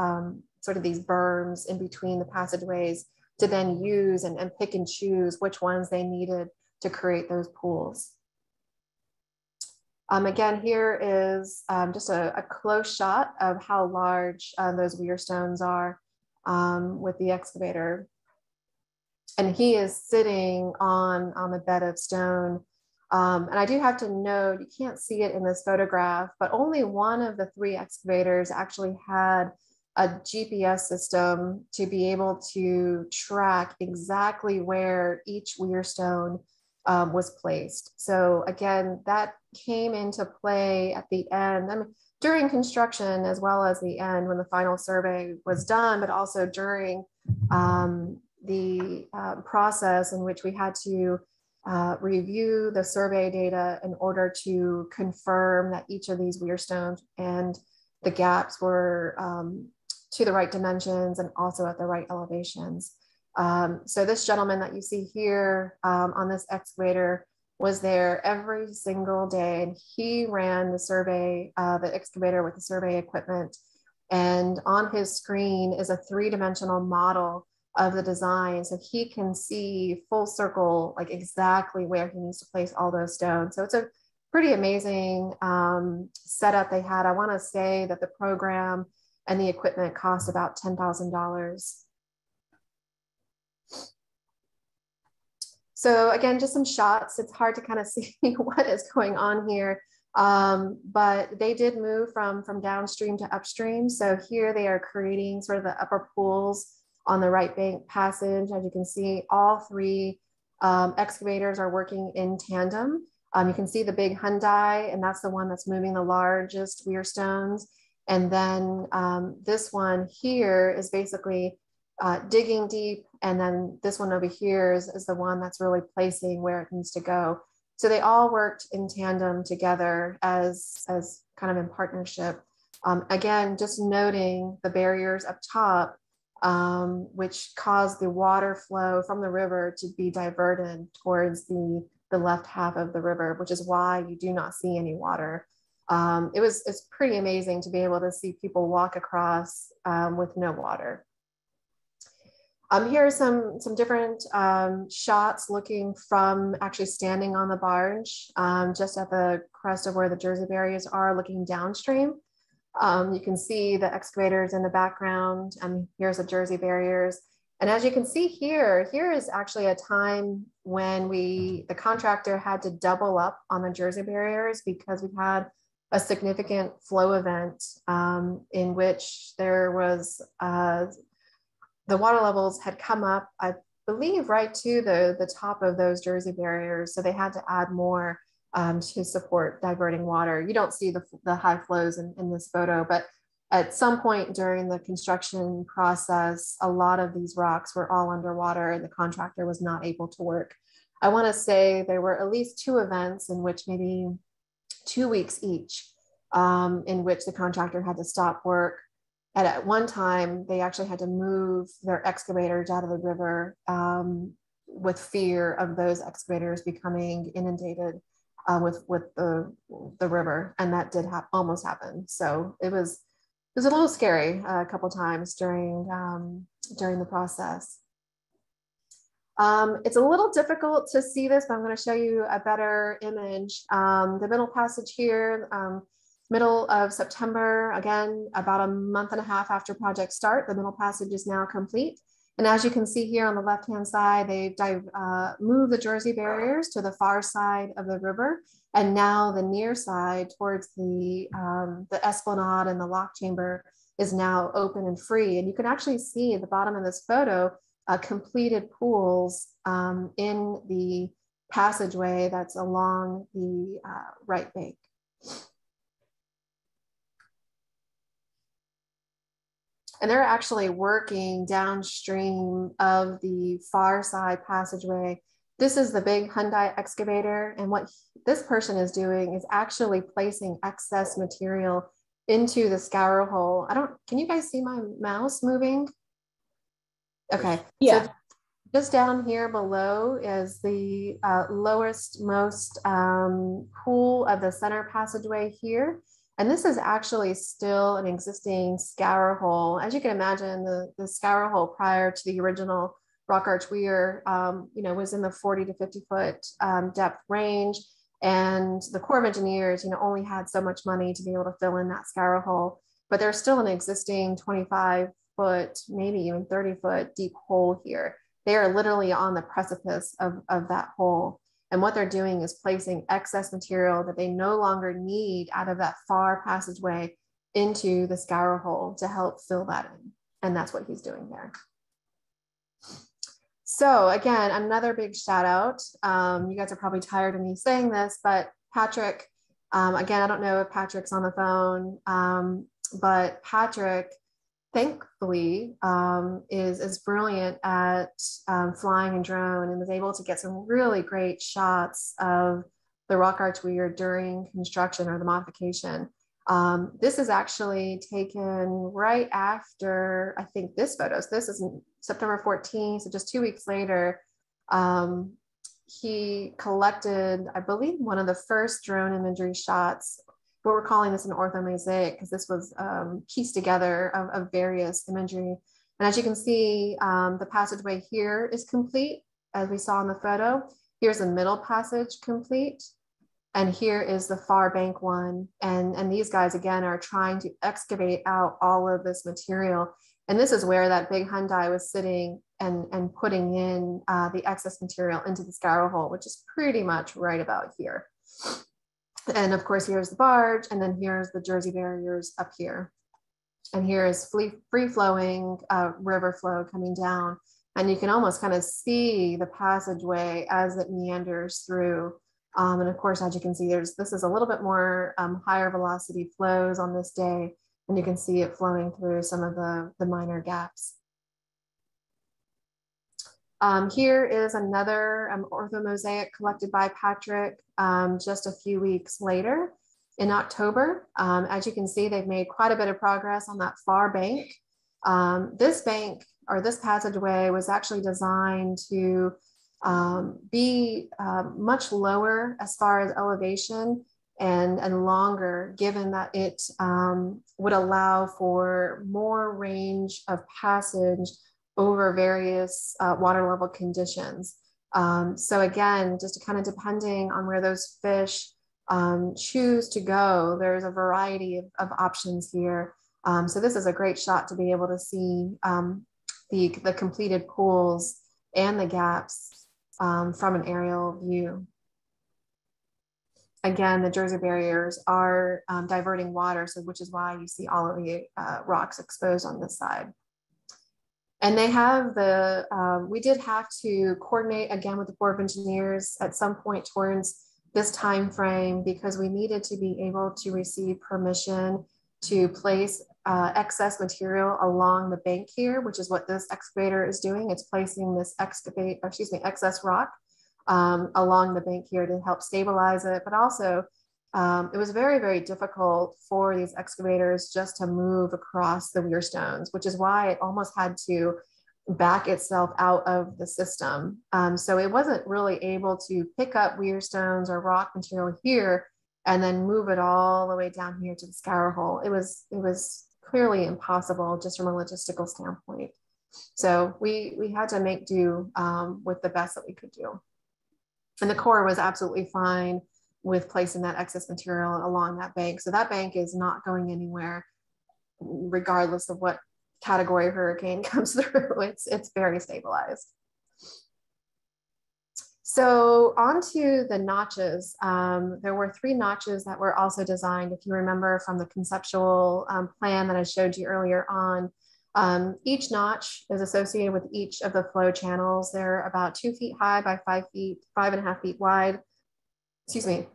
sort of these berms in between the passageways to then use and pick and choose which ones they needed to create those pools. Again, here is just a close shot of how large those weir stones are with the excavator. And he is sitting on the bed of stone. And I do have to note, you can't see it in this photograph, but only one of the 3 excavators actually had a GPS system to be able to track exactly where each weir stone was placed. So again, that came into play at the end, I mean, during construction as well as the end when the final survey was done, but also during the process in which we had to review the survey data in order to confirm that each of these weir stones and the gaps were to the right dimensions and also at the right elevations. So this gentleman that you see here on this excavator was there every single day, and he ran the survey, the excavator with the survey equipment. And on his screen is a 3-dimensional model of the design, so he can see full circle, like exactly where he needs to place all those stones. So it's a pretty amazing setup they had. I want to say that the program and the equipment cost about $10,000. So again, just some shots. It's hard to kind of see what is going on here, but they did move from downstream to upstream. So here they are creating sort of the upper pools on the right bank passage. As you can see, all 3 excavators are working in tandem. You can see the big Hyundai, and that's the one that's moving the largest weir stones. And then this one here is basically digging deep. And then this one over here is the one that's really placing where it needs to go. So they all worked in tandem together as kind of in partnership. Again, just noting the barriers up top, which caused the water flow from the river to be diverted towards the left half of the river, which is why you do not see any water It's pretty amazing to be able to see people walk across with no water. Here are some different shots looking from actually standing on the barge, just at the crest of where the Jersey barriers are, looking downstream. You can see the excavators in the background, and here's the Jersey barriers. And as you can see here is actually a time when the contractor had to double up on the Jersey barriers because we had a significant flow event in which there was the water levels had come up, I believe, right to the top of those Jersey barriers. So they had to add more to support diverting water. You don't see the high flows in this photo, but at some point during the construction process, a lot of these rocks were all underwater and the contractor was not able to work. I want to say there were at least 2 events in which maybe 2 weeks each, in which the contractor had to stop work. And at one time, they actually had to move their excavators out of the river with fear of those excavators becoming inundated with the river. And that did almost happen. So it was a little scary a couple times during the process. It's a little difficult to see this, but I'm going to show you a better image. The middle passage here, middle of September, again, about a month and a half after project start, the middle passage is now complete. And as you can see here on the left-hand side, they've moved the Jersey barriers to the far side of the river. And now the near side towards the esplanade and the lock chamber is now open and free. And you can actually see at the bottom of this photo, completed pools in the passageway that's along the right bank. And they're actually working downstream of the far side passageway. This is the big Hyundai excavator. And what this person is doing is actually placing excess material into the scour hole. Can you guys see my mouse moving? Okay. Yeah. So just down here below is the lowest most pool of the center passageway here. And this is actually still an existing scour hole. As you can imagine, the scour hole prior to the original rock arch weir, was in the 40 to 50 foot depth range. And the Corps of Engineers, only had so much money to be able to fill in that scour hole. But there's still an existing 25 foot, maybe even 30 foot deep hole here. They are literally on the precipice of that hole. And what they're doing is placing excess material that they no longer need out of that far passageway into the scour hole to help fill that in. And that's what he's doing there. So again, another big shout out. You guys are probably tired of me saying this, but Patrick, again, I don't know if Patrick's on the phone, but Patrick, thankfully, is brilliant at flying a drone and was able to get some really great shots of the rock arch weir during construction or the modification. This is actually taken right after, I think, this photo. So this is September 14th, so just 2 weeks later. He collected, I believe, one of the first drone imagery shots. But we're calling this an orthomosaic because this was pieced together of various imagery. And as you can see, the passageway here is complete, as we saw in the photo. Here's the middle passage complete. And here is the far bank one. And these guys, again, are trying to excavate out all of this material. And this is where that big Hyundai was sitting and putting in the excess material into the scour hole, which is pretty much right about here. And of course, here's the barge, and then here's the Jersey barriers up here. And here is free-flowing river flow coming down. And you can almost kind of see the passageway as it meanders through. And of course, as you can see, this is a little bit more higher velocity flows on this day. And you can see it flowing through some of the minor gaps. Here is another orthomosaic collected by Patrick just a few weeks later in October. As you can see, they've made quite a bit of progress on that far bank. This bank, or this passageway, was actually designed to be much lower as far as elevation and longer, given that it would allow for more range of passage over various water level conditions. So again, just kind of depending on where those fish choose to go, there's a variety of options here. So this is a great shot to be able to see the completed pools and the gaps from an aerial view. Again, the Jersey barriers are diverting water, so which is why you see all of the rocks exposed on this side. And they have we did have to coordinate again with the Corps of Engineers at some point towards this time frame, because we needed to be able to receive permission to place excess material along the bank here, which is what this excavator is doing. It's placing this excess rock along the bank here to help stabilize it. But also it was very, very difficult for these excavators just to move across the weir stones, which is why it almost had to back itself out of the system. So it wasn't really able to pick up weir stones or rock material here and then move it all the way down here to the scour hole. It was clearly impossible just from a logistical standpoint. So we had to make do with the best that we could do. And the Corps was absolutely fine with placing that excess material along that bank. So that bank is not going anywhere, regardless of what category hurricane comes through. It's very stabilized. So onto the notches. There were 3 notches that were also designed, if you remember from the conceptual plan that I showed you earlier on. Each notch is associated with each of the flow channels. They're about 2 feet high by 5.5 feet wide. Excuse me.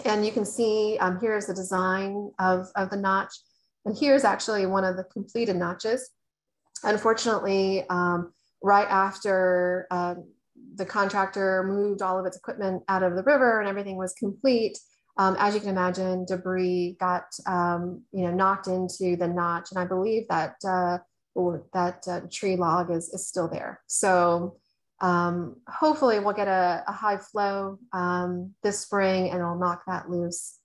And you can see here's the design of the notch. And here's actually one of the completed notches. Unfortunately, right after the contractor moved all of its equipment out of the river and everything was complete, as you can imagine, debris got knocked into the notch. And I believe that tree log is still there. So hopefully we'll get a high flow this spring and it'll knock that loose.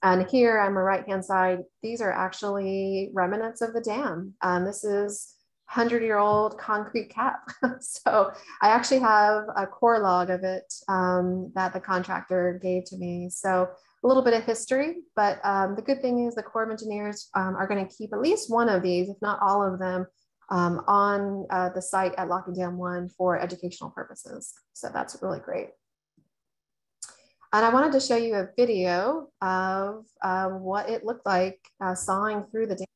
And here on the right-hand side, these are actually remnants of the dam. This is 100-year-old concrete cap. So I actually have a core log of it that the contractor gave to me. So a little bit of history, but the good thing is the Corps of Engineers are going to keep at least one of these, if not all of them, on the site at Locking Dam 1 for educational purposes. So that's really great. And I wanted to show you a video of what it looked like sawing through the dam.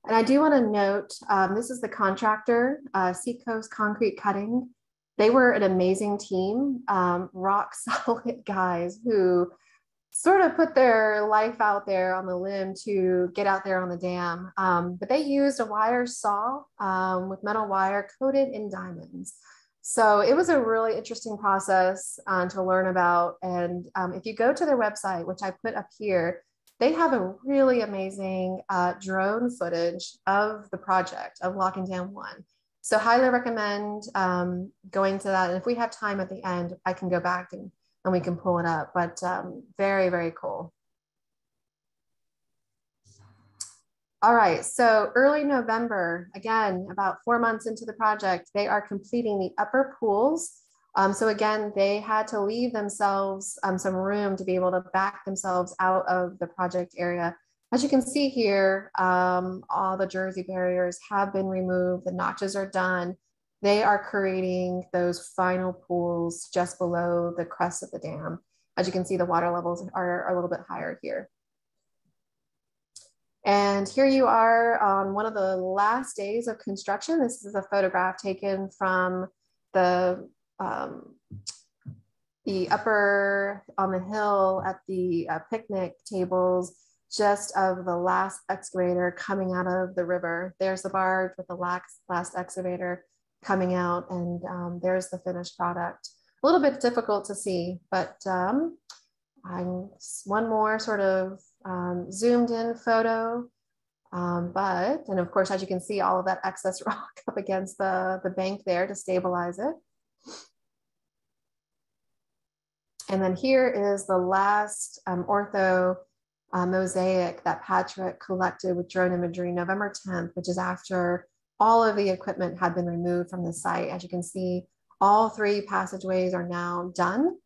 And I do want to note, this is the contractor, Seacoast Concrete Cutting. They were an amazing team, rock solid guys who sort of put their life out there on the limb to get out there on the dam. But they used a wire saw with metal wire coated in diamonds. So it was a really interesting process to learn about. And if you go to their website, which I put up here, they have a really amazing drone footage of the project of Locking Dam 1. So highly recommend going to that. And if we have time at the end, I can go back and we can pull it up, but very, very cool. All right, so early November, again, about 4 months into the project, they are completing the upper pools. So again, they had to leave themselves some room to be able to back themselves out of the project area. As you can see here, all the Jersey barriers have been removed, the notches are done. They are creating those final pools just below the crest of the dam. As you can see, the water levels are a little bit higher here. And here you are on one of the last days of construction. This is a photograph taken from the upper on the hill at the picnic tables, just of the last excavator coming out of the river. There's the barge with the last excavator coming out, and there's the finished product. A little bit difficult to see, but I'm one more sort of zoomed in photo. And of course, as you can see, all of that excess rock up against the bank there to stabilize it. And then here is the last ortho mosaic that Patrick collected with drone imagery November 10th, which is after all of the equipment had been removed from the site. As you can see, all 3 passageways are now done.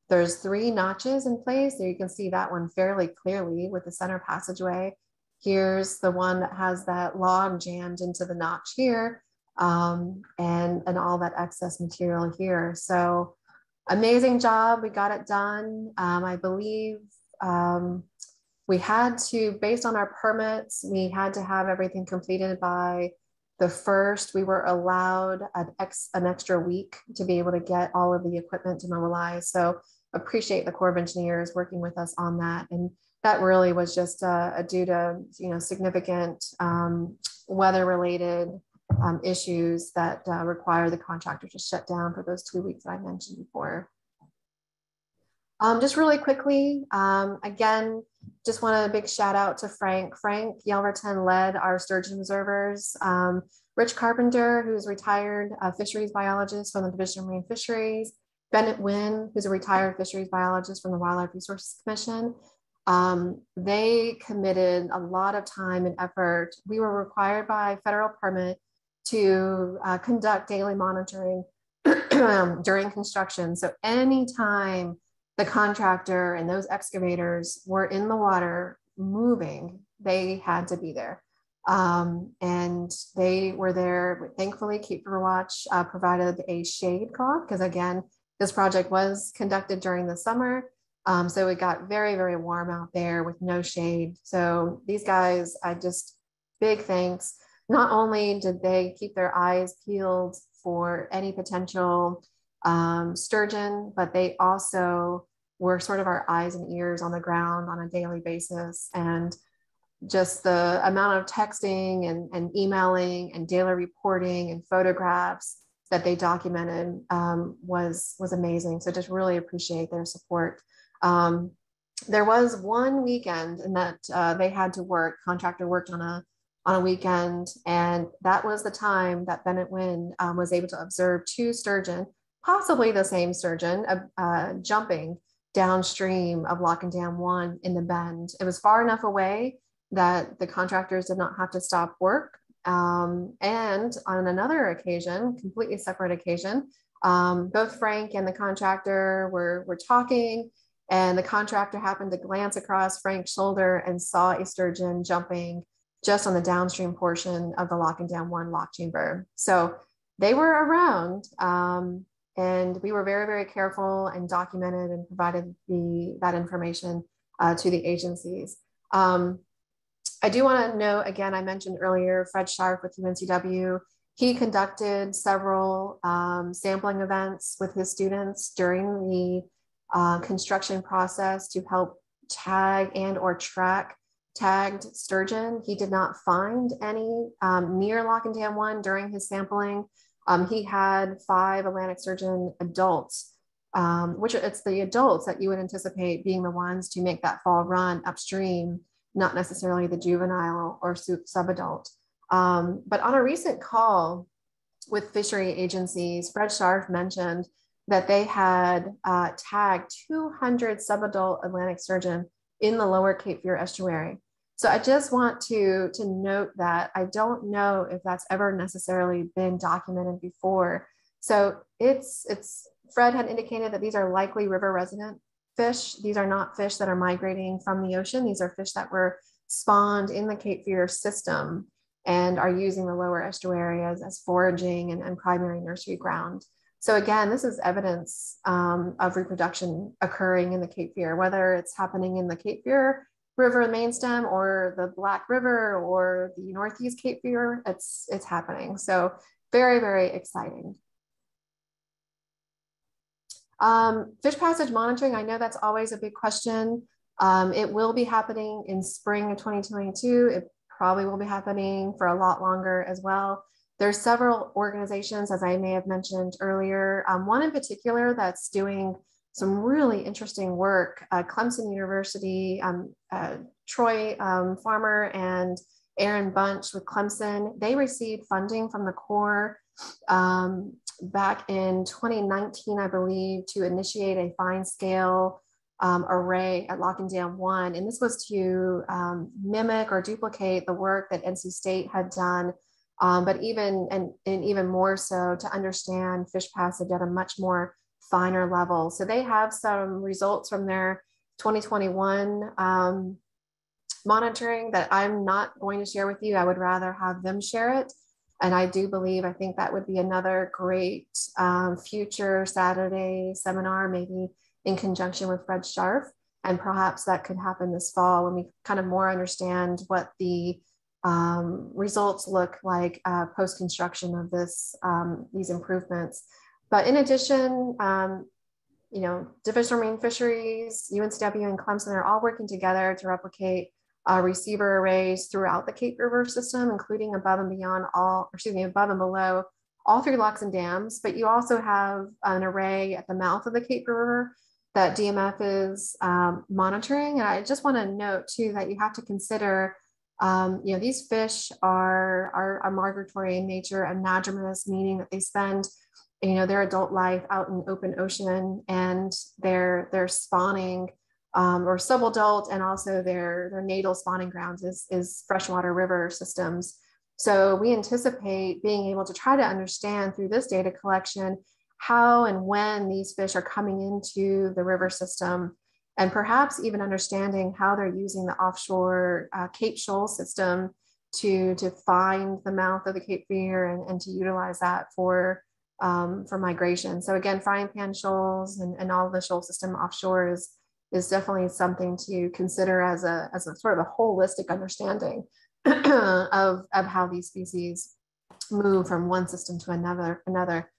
There's 3 notches in place. There you can see that one fairly clearly with the center passageway. Here's the one that has that log jammed into the notch here, and all that excess material here. So amazing job, we got it done. I believe we had to, based on our permits, we had to have everything completed by the 1st. We were allowed an extra week to be able to get all of the equipment to mobilize. So appreciate the Corps of Engineers working with us on that. And that really was just due to significant weather-related issues that require the contractor to shut down for those 2 weeks that I mentioned before. Just really quickly, again, just want a big shout out to Frank. Frank Yelverton led our sturgeon observers. Rich Carpenter, who's retired fisheries biologist from the Division of Marine Fisheries. Bennett Wynn, who's a retired fisheries biologist from the Wildlife Resources Commission. They committed a lot of time and effort. We were required by federal permit to conduct daily monitoring during construction. So anytime the contractor and those excavators were in the water moving, they had to be there. And they were there. Thankfully, Cape Fear Watch provided a shade cloth, because again, this project was conducted during the summer. So it got very, very warm out there with no shade. So these guys, big thanks. Not only did they keep their eyes peeled for any potential sturgeon, but they also were sort of our eyes and ears on the ground on a daily basis. And just the amount of texting and emailing and daily reporting and photographs that they documented was amazing. So just really appreciate their support. There was one weekend in that they had to work, contractor worked on a weekend, and that was the time that Bennett Wynn was able to observe 2 sturgeon, possibly the same sturgeon, jumping downstream of Lock and Dam 1 in the bend. It was far enough away that the contractors did not have to stop work. And on another occasion, completely separate occasion, both Frank and the contractor were talking, and the contractor happened to glance across Frank's shoulder and saw a sturgeon jumping just on the downstream portion of the Lock and Dam 1 lock chamber. So they were around, and we were very, very careful and documented and provided that information to the agencies. I do want to note, again, I mentioned earlier, Fred Scharf with UNCW, he conducted several sampling events with his students during the construction process to help tag and or track tagged sturgeon. He did not find any near Lock and Dam 1 during his sampling. He had 5 Atlantic sturgeon adults, which it's the adults that you would anticipate being the ones to make that fall run upstream, not necessarily the juvenile or subadult. But on a recent call with fishery agencies, Fred Scharf mentioned that they had tagged 200 subadult Atlantic sturgeon in the lower Cape Fear estuary. So I just want to note that I don't know if that's ever necessarily been documented before. So Fred had indicated that these are likely river resident fish. These are not fish that are migrating from the ocean. These are fish that were spawned in the Cape Fear system and are using the lower estuary as foraging and primary nursery ground. So again, this is evidence of reproduction occurring in the Cape Fear, whether it's happening in the Cape Fear River main stem or the Black River or the Northeast Cape Fear, it's happening. So very, very exciting. Fish passage monitoring, I know that's always a big question. It will be happening in spring of 2022. It probably will be happening for a lot longer as well. There's several organizations, as I may have mentioned earlier, one in particular that's doing some really interesting work, Clemson University, Troy Farmer and Aaron Bunch with Clemson. They received funding from the Corps back in 2019, I believe, to initiate a fine scale array at Lock and Dam 1. And this was to mimic or duplicate the work that NC State had done, but even more so to understand fish passage at a much more finer level. So they have some results from their 2021 monitoring that I'm not going to share with you. I would rather have them share it. And I think that would be another great future Saturday seminar, maybe in conjunction with Fred Scharf. And perhaps that could happen this fall when we kind of more understand what the results look like post-construction of these improvements. But in addition, Division of Marine Fisheries, UNCW, and Clemson are all working together to replicate receiver arrays throughout the Cape River system, including above and below all 3 locks and dams. But you also have an array at the mouth of the Cape River that DMF is monitoring. And I just want to note too that you have to consider, these fish are migratory in nature, anadromous, meaning that they spend their adult life out in open ocean, and they're spawning or subadult, and also their natal spawning grounds is freshwater river systems. So we anticipate being able to try to understand through this data collection how and when these fish are coming into the river system, and perhaps even understanding how they're using the offshore Cape Shoal system to find the mouth of the Cape Fear and to utilize that for migration. So again, frying pan shoals and all the shoal system offshore is definitely something to consider as a sort of a holistic understanding of how these species move from one system to another.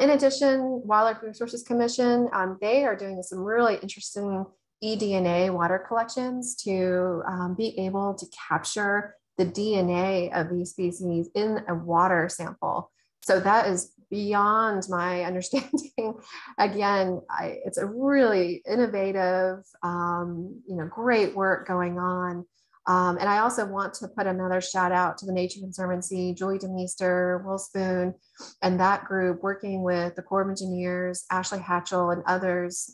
In addition, Wildlife Resources Commission, they are doing some really interesting eDNA water collections to be able to capture the DNA of these species in a water sample. So that is beyond my understanding. Again, it's a really innovative, great work going on. And I also want to put another shout out to the Nature Conservancy, Julie DeMeester, Will Spoon, and that group working with the Corps of Engineers, Ashley Hatchell, and others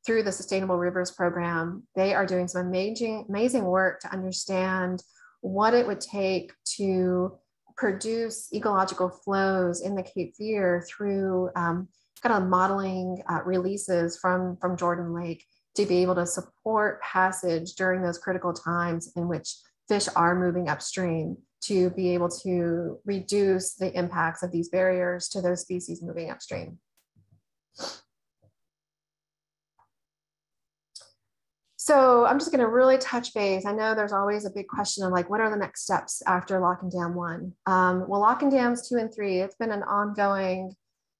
through the Sustainable Rivers program. They are doing some amazing work to understand what it would take to produce ecological flows in the Cape Fear through kind of modeling releases from Jordan Lake to be able to support passage during those critical times in which fish are moving upstream, to be able to reduce the impacts of these barriers to those species moving upstream. So I'm just going to really touch base. I know there's always a big question of like, what are the next steps after Lock and Dam 1? Well, Lock and Dams 2 and 3, it's been an ongoing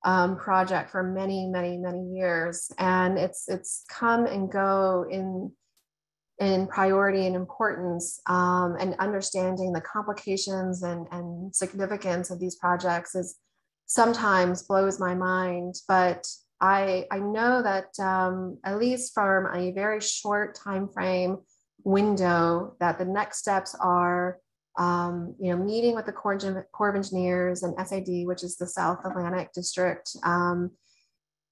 project for many, many, many years. And it's come and go in priority and importance, and understanding the complications and significance of these projects is sometimes blows my mind. But I know that at least from a very short time frame window, that the next steps are meeting with the Corps of Engineers and SAD, which is the South Atlantic District,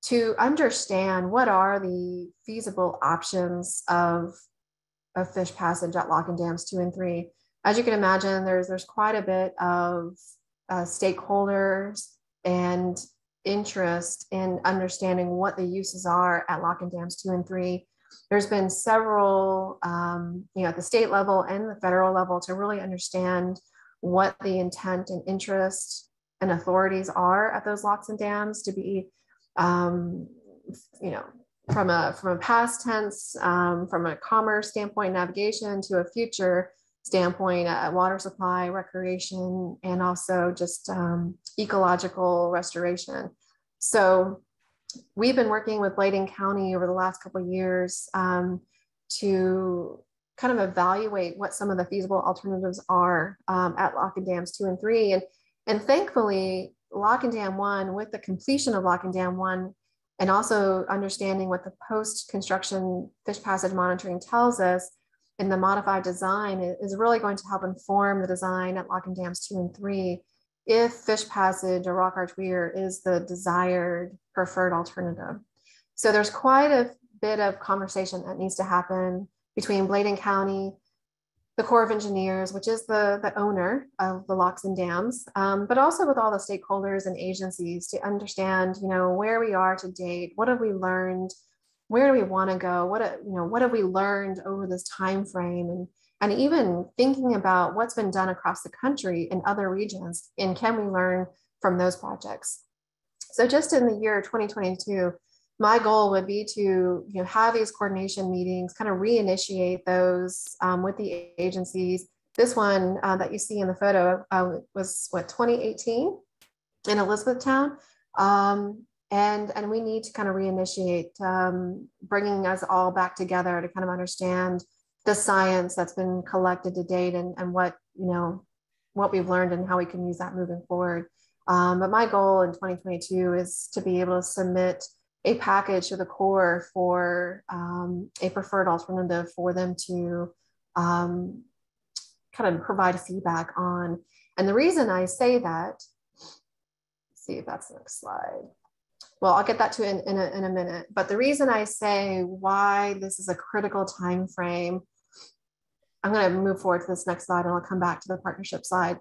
to understand what are the feasible options of fish passage at Lock and Dams 2 and 3. As you can imagine, there's quite a bit of stakeholders and interest in understanding what the uses are at Lock and Dams 2 and 3. There's been several, at the state level and the federal level, to really understand what the intent and interest and authorities are at those locks and dams to be, from a past tense, from a commerce standpoint, navigation, to a future standpoint, water supply, recreation, and also just ecological restoration. So we've been working with Bladen County over the last couple of years to kind of evaluate what some of the feasible alternatives are at Lock and Dams 2 and 3. And thankfully, Lock and Dam 1, with the completion of Lock and Dam 1, and also understanding what the post-construction fish passage monitoring tells us in the modified design, is really going to help inform the design at Lock and Dams 2 and 3 if fish passage or rock arch weir is the desired preferred alternative. So there's quite a bit of conversation that needs to happen between Bladen County, the Corps of Engineers, which is the owner of the locks and dams, but also with all the stakeholders and agencies to understand, where we are to date, what have we learned, where do we want to go, what have we learned over this time frame, and even thinking about what's been done across the country in other regions, and can we learn from those projects. So just in the year 2022, my goal would be to have these coordination meetings, kind of reinitiate those with the agencies. This one that you see in the photo was 2018 in Elizabethtown. And we need to kind of reinitiate, bringing us all back together to kind of understand the science that's been collected to date, and what we've learned and how we can use that moving forward. But my goal in 2022 is to be able to submit a package to the Corps for a preferred alternative for them to kind of provide feedback on. And the reason I say that, let's see if that's the next slide. Well, I'll get that to in a minute. But the reason I say why this is a critical time frame, I'm going to move forward to this next slide, and I'll come back to the partnership slide.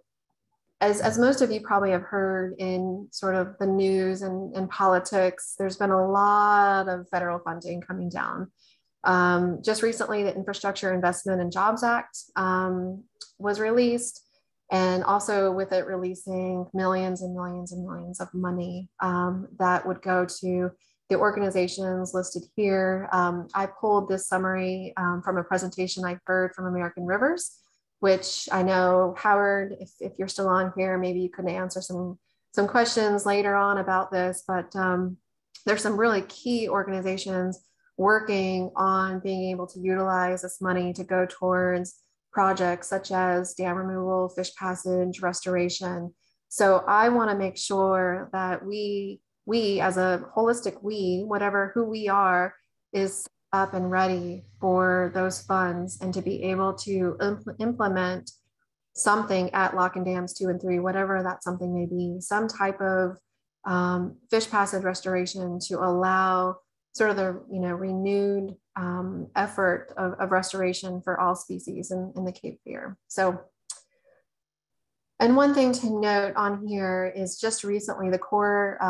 As most of you probably have heard in sort of the news and politics, there's been a lot of federal funding coming down. Just recently, the Infrastructure Investment and Jobs Act was released, and also with it releasing millions and millions and millions of money that would go to the organizations listed here. I pulled this summary from a presentation I heard from American Rivers, which I know, Howard, if you're still on here, maybe you could answer some questions later on about this, but there's some really key organizations working on being able to utilize this money to go towards projects such as dam removal, fish passage, restoration. So I want to make sure that we as a holistic who we are, is up and ready for those funds, and to be able to implement something at Lock and Dams 2 and 3, whatever that something may be, some type of fish passage restoration to allow sort of the renewed effort of restoration for all species in the Cape Fear. So, and one thing to note on here is just recently the Corps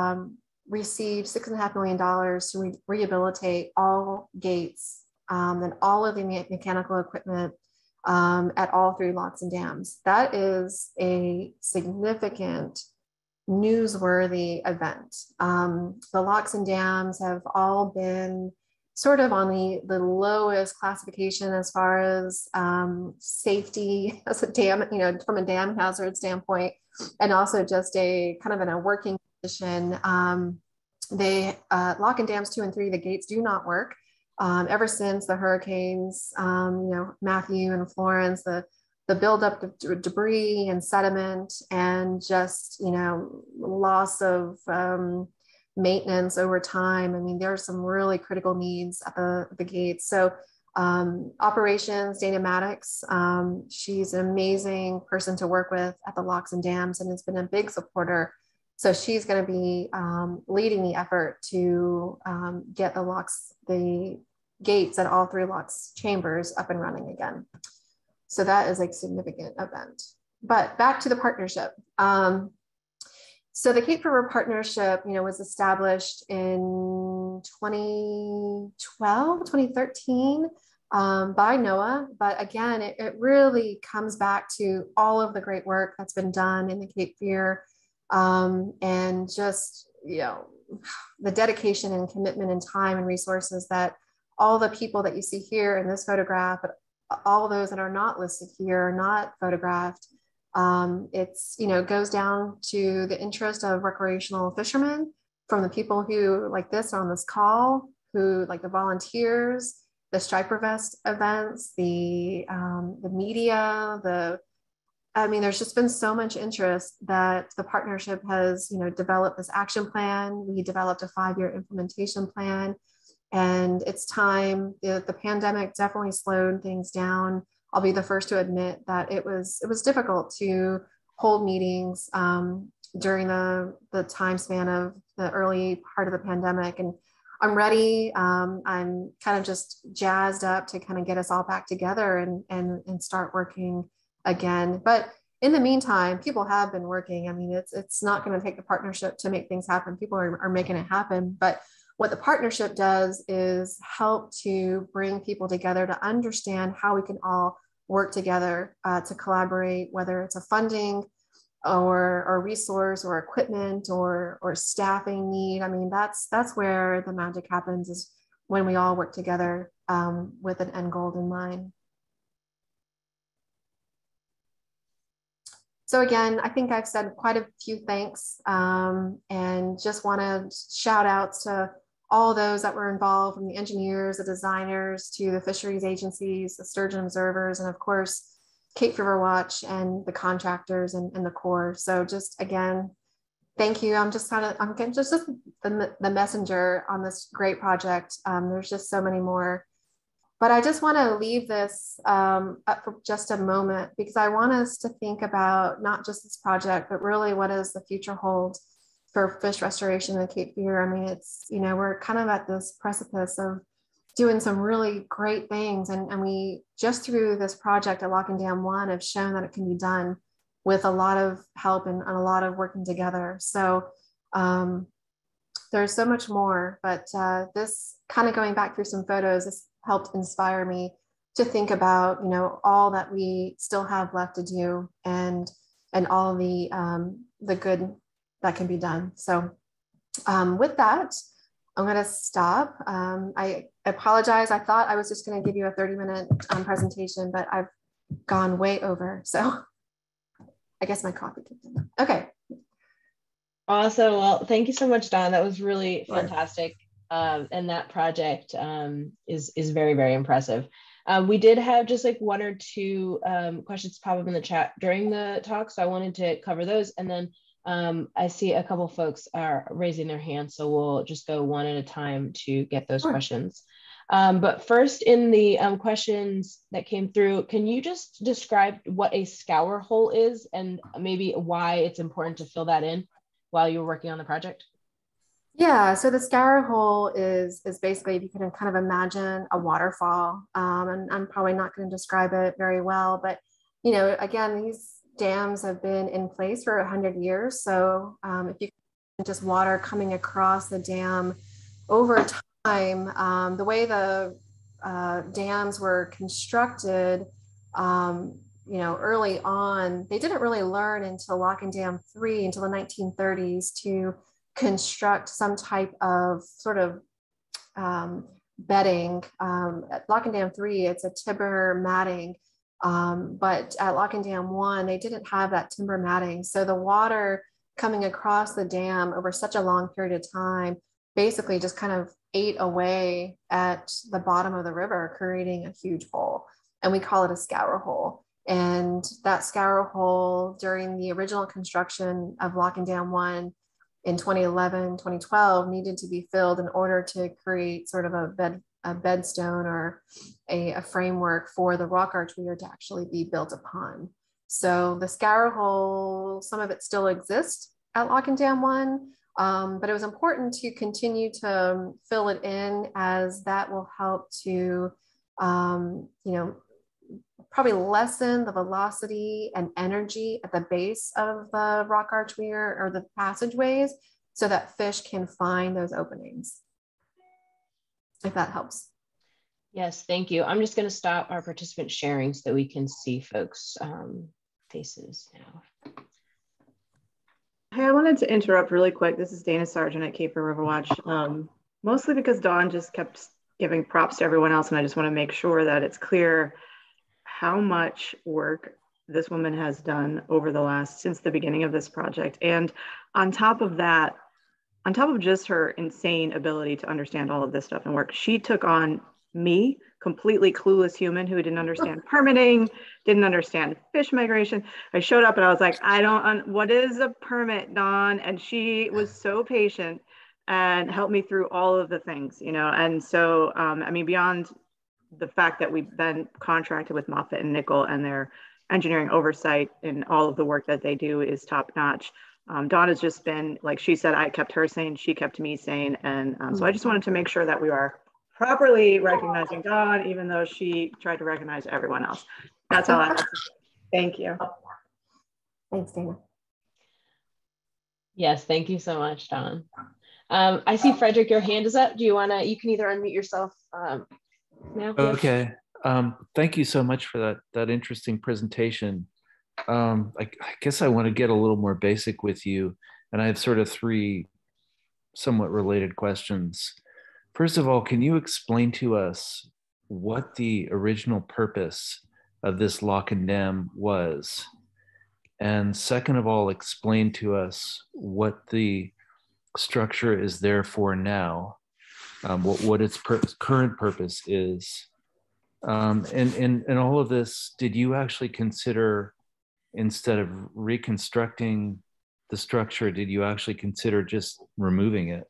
received $6.5 million to rehabilitate all gates and all of the mechanical equipment at all 3 locks and dams. That is a significant, newsworthy event. The locks and dams have all been sort of on the lowest classification as far as safety as a dam, from a dam hazard standpoint, and also just a kind of in a working condition. Lock and Dams 2 and 3, the gates do not work. Ever since the hurricanes, Matthew and Florence, the buildup of debris and sediment, and just, loss of maintenance over time. I mean, there are some really critical needs at the gates. So operations, Dana Maddox, she's an amazing person to work with at the locks and dams, and has been a big supporter. So she's going to be leading the effort to get the gates at all 3 locks chambers up and running again. So that is a significant event. But back to the partnership. So the Cape River Partnership, was established in 2013 by NOAA. But again, it really comes back to all of the great work that's been done in the Cape Fear, and just, the dedication and commitment and time and resources that all the people that you see here in this photograph, but all those that are not listed here, are not photographed. It's, you know, goes down to the interest of recreational fishermen, from the people who, like this, on this call, who, like the volunteers, the striper vest events, the media, I mean, there's just been so much interest that the partnership has, you know, developed this action plan. We developed a 5-year implementation plan, and it's time. The pandemic definitely slowed things down. I'll be the first to admit that it was difficult to hold meetings during the time span of the early part of the pandemic. And I'm ready. I'm kind of just jazzed up to kind of get us all back together and start working again. But in the meantime, people have been working. I mean, it's not going to take the partnership to make things happen. People are making it happen. But what the partnership does is help to bring people together to understand how we can all work together to collaborate, whether it's a funding or resource or equipment or staffing need. I mean, that's where the magic happens, is when we all work together with an end goal in mind. So again, I think I've said quite a few thanks, and just want to shout outs to all those that were involved, from the engineers, the designers, to the fisheries agencies, the sturgeon observers, and of course, Cape Fever Watch and the contractors and the Corps. So just again, thank you. I'm just the messenger on this great project. There's just so many more. But I just want to leave this up for just a moment, because I want us to think about not just this project, but really what does the future hold for fish restoration in Cape Fear. I mean, it's, you know, we're kind of at this precipice of doing some really great things. And we just through this project at Lock and Dam 1 have shown that it can be done with a lot of help and a lot of working together. So there's so much more, but this kind of going back through some photos, this helped inspire me to think about, you know, all that we still have left to do, and all the good that can be done. So with that, I'm going to stop. I apologize. I thought I was just going to give you a 30-minute presentation, but I've gone way over. So I guess my coffee kicked in. Okay. Awesome. Well, thank you so much, Dawn. That was really fantastic. And that project is very, very impressive. We did have just like 1 or 2 questions pop up in the chat during the talk, so I wanted to cover those. And then I see a couple folks are raising their hands, so we'll just go one at a time to get those questions. But first, in the questions that came through, can you just describe what a scour hole is, and maybe why it's important to fill that in while you're working on the project? Yeah, so the scour hole is basically, if you can kind of imagine a waterfall, and I'm probably not going to describe it very well, but, you know, again, these dams have been in place for 100 years. So if you just water coming across the dam over time, the way the dams were constructed, you know, early on, they didn't really learn until Lock and Dam 3, until the 1930s, to construct some type of sort of bedding. At Lock and Dam 3, it's a timber matting. But at Lock and Dam 1, they didn't have that timber matting. So the water coming across the dam over such a long period of time basically just kind of ate away at the bottom of the river, creating a huge hole. And we call it a scour hole. And that scour hole during the original construction of Lock and Dam 1 in 2011, 2012 needed to be filled in order to create sort of a bedstone or a framework for the rock arch weir to actually be built upon. So the scour hole, some of it still exists at Lock and Dam 1, but it was important to continue to fill it in, as that will help to, you know, probably lessen the velocity and energy at the base of the rock arch weir or the passageways, so that fish can find those openings, if that helps. Yes, thank you. I'm just going to stop our participant sharing so that we can see folks' faces now. Hey, I wanted to interrupt really quick. This is Dana Sargent at Cape River Riverwatch. Mostly because Dawn just kept giving props to everyone else, and I just want to make sure that it's clear how much work this woman has done over the since the beginning of this project. And on top of that, on top of just her insane ability to understand all of this stuff and work, she took on me, completely clueless human who didn't understand permitting, didn't understand fish migration. I showed up and I was like, what is a permit, Dawn? And she was so patient and helped me through all of the things, And so, I mean, beyond the fact that we've been contracted with Moffatt and Nichol, and their engineering oversight and all of the work that they do is top notch. Dawn has just been, like she said, I kept her sane, she kept me sane. And so I just wanted to make sure that we are properly recognizing Dawn, even though she tried to recognize everyone else. That's all I have to say. Thank you. Thanks, Dana. Yes, thank you so much, Dawn. I see Frederick, your hand is up. Do you you can either unmute yourself now. Okay. Thank you so much for that interesting presentation. I guess I want to get a little more basic with you, and I have sort of three somewhat related questions. First of all, can you explain to us what the original purpose of this lock and dam was? And second of all, explain to us what the structure is there for now, what its current purpose is. And in all of this, did you actually consider, instead of reconstructing the structure, did you actually consider just removing it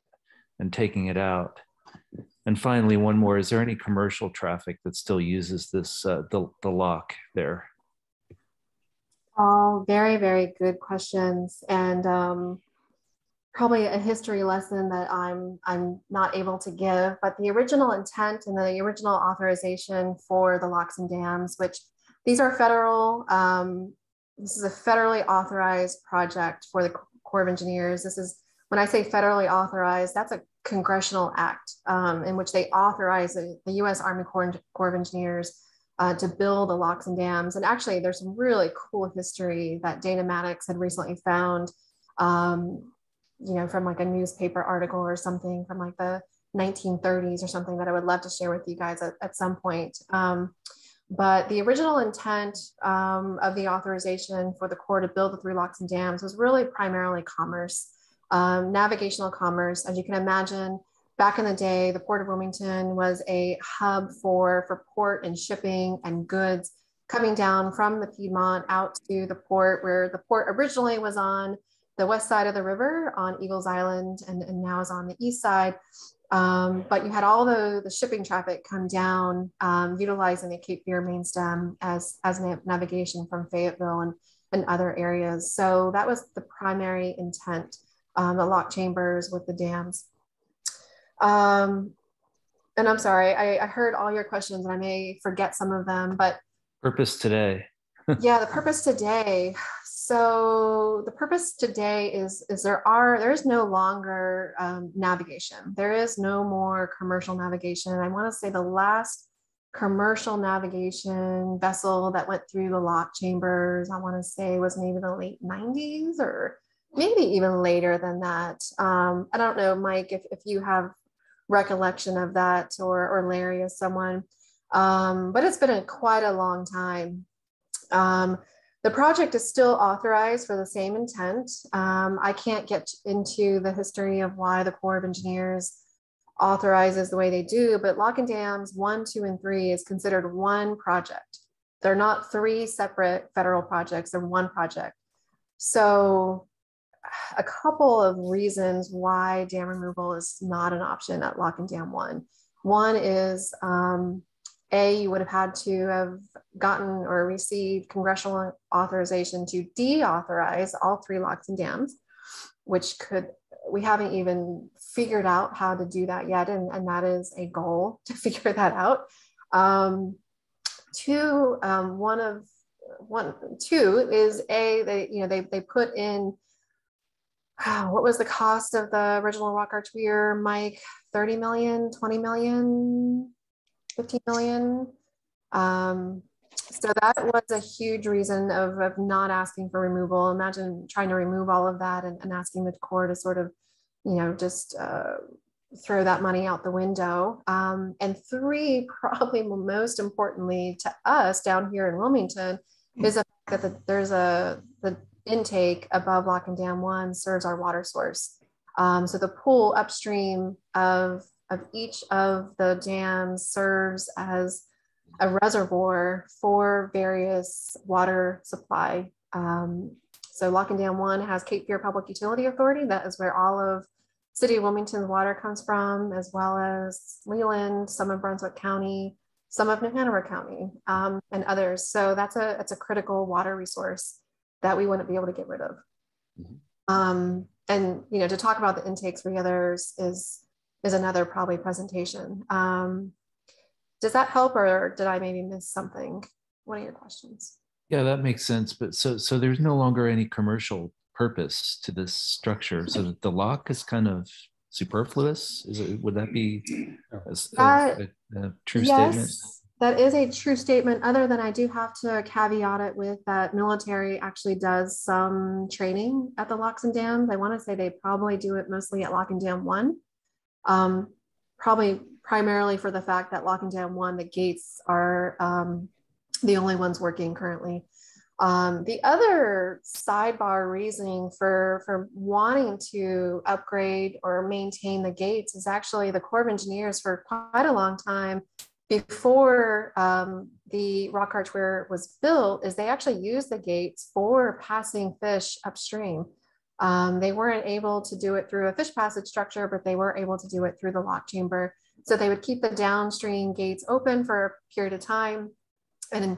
and taking it out? And finally, one more, is there any commercial traffic that still uses this, the lock there? All very, very good questions, and probably a history lesson that I'm not able to give, but the original intent and the original authorization for the locks and dams, which these are federal, this is a federally authorized project for the Corps of Engineers. This is, when I say federally authorized, that's a congressional act in which they authorize the U.S. Army Corps of Engineers to build the locks and dams. And actually, there's some really cool history that Dana Maddox had recently found, from like a newspaper article or something from like the 1930s or something that I would love to share with you guys at some point. But the original intent of the authorization for the Corps to build the 3 locks and dams was really primarily commerce, navigational commerce. As you can imagine, back in the day, the Port of Wilmington was a hub for port and shipping and goods coming down from the Piedmont out to the port, where the port originally was on the west side of the river on Eagles Island, and now is on the east side. But you had all the shipping traffic come down, utilizing the Cape Fear main stem as navigation from Fayetteville and other areas. So that was the primary intent, the lock chambers with the dams. And I'm sorry, I heard all your questions and I may forget some of them, but purpose today. Yeah, the purpose today. So the purpose today is there is no longer navigation. There is no more commercial navigation. I want to say the last commercial navigation vessel that went through the lock chambers, I want to say, was maybe the late 90s or maybe even later than that. I don't know, Mike, if you have recollection of that, or Larry as someone, but it's been quite a long time. The project is still authorized for the same intent. I can't get into the history of why the Corps of Engineers authorizes the way they do, but lock and dams 1, 2, and 3 is considered one project. They're not 3 separate federal projects, they're one project. So a couple of reasons why dam removal is not an option at lock and dam 1. One is, you would have had to have gotten or received congressional authorization to deauthorize all 3 locks and dams, which we haven't even figured out how to do that yet. And that is a goal, to figure that out. 2 is they put in, what was the cost of the original rock arch weir, Mike? 30 million, 20 million? 15 million. So that was a huge reason of not asking for removal. Imagine trying to remove all of that and asking the Corps to sort of, just throw that money out the window. And three, probably most importantly to us down here in Wilmington, is the fact that there's the intake above Lock and Dam 1 serves our water source. So the pool upstream of each of the dams serves as a reservoir for various water supply. So Lock and Dam 1 has Cape Fear Public Utility Authority. That is where all of City of Wilmington's water comes from, as well as Leland, some of Brunswick County, some of New Hanover County, and others. So that's a critical water resource that we wouldn't be able to get rid of. And to talk about the intakes for the others is another probably presentation. Does that help, or did I maybe miss something? What are your questions? Yeah, that makes sense. But so there's no longer any commercial purpose to this structure, so that the lock is kind of superfluous. Would that be a true statement? That is a true statement, other than I do have to caveat it with that military actually does some training at the locks and dams. I want to say they probably do it mostly at Lock and Dam 1. Probably primarily for the fact that Lock and Dam 1, the gates are the only ones working currently. The other sidebar reasoning for wanting to upgrade or maintain the gates is actually the Corps of Engineers for quite a long time before the rock archway was built, is they actually used the gates for passing fish upstream. They weren't able to do it through a fish passage structure, but they were able to do it through the lock chamber. So they would keep the downstream gates open for a period of time. And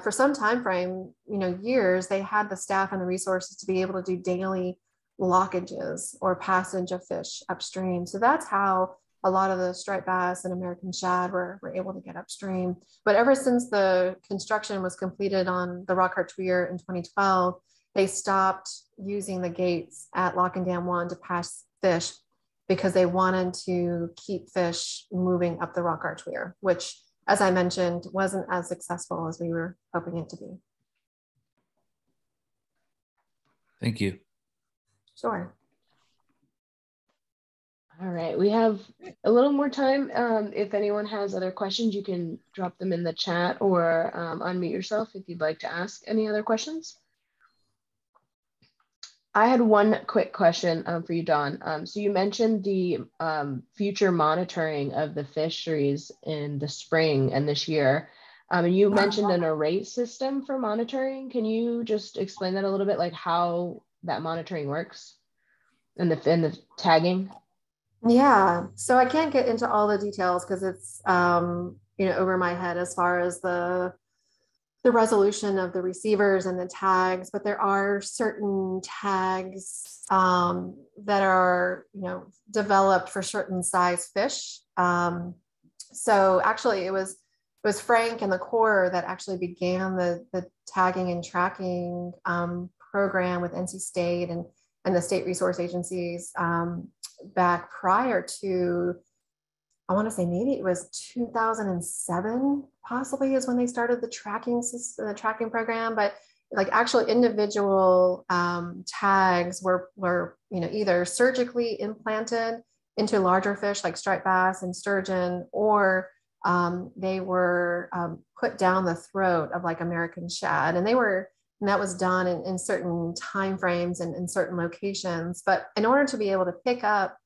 for some time frame, years, they had the staff and the resources to be able to do daily lockages or passage of fish upstream. So that's how a lot of the striped bass and American shad were able to get upstream. But ever since the construction was completed on the Rock Arch Weir in 2012, they stopped using the gates at Lock and Dam 1 to pass fish because they wanted to keep fish moving up the Rock Arch Weir, which, as I mentioned, wasn't as successful as we were hoping it to be. Thank you. Sure. All right, we have a little more time. If anyone has other questions, you can drop them in the chat or unmute yourself if you'd like to ask any other questions. I had one quick question for you, Dawn. So you mentioned the future monitoring of the fisheries in the spring and this year. You mentioned an array system for monitoring. Can you just explain that a little bit, like how that monitoring works and the tagging? Yeah, so I can't get into all the details because it's over my head as far as the resolution of the receivers and the tags, but there are certain tags that are developed for certain size fish. So actually it was Frank and the Corps that actually began the tagging and tracking program with NC State and the state resource agencies back prior to, I want to say maybe it was 2007, possibly, is when they started the tracking system, the tracking program. But like actual individual tags were either surgically implanted into larger fish like striped bass and sturgeon, or they were put down the throat of like American shad, and that was done in certain timeframes and in certain locations. But in order to be able to pick up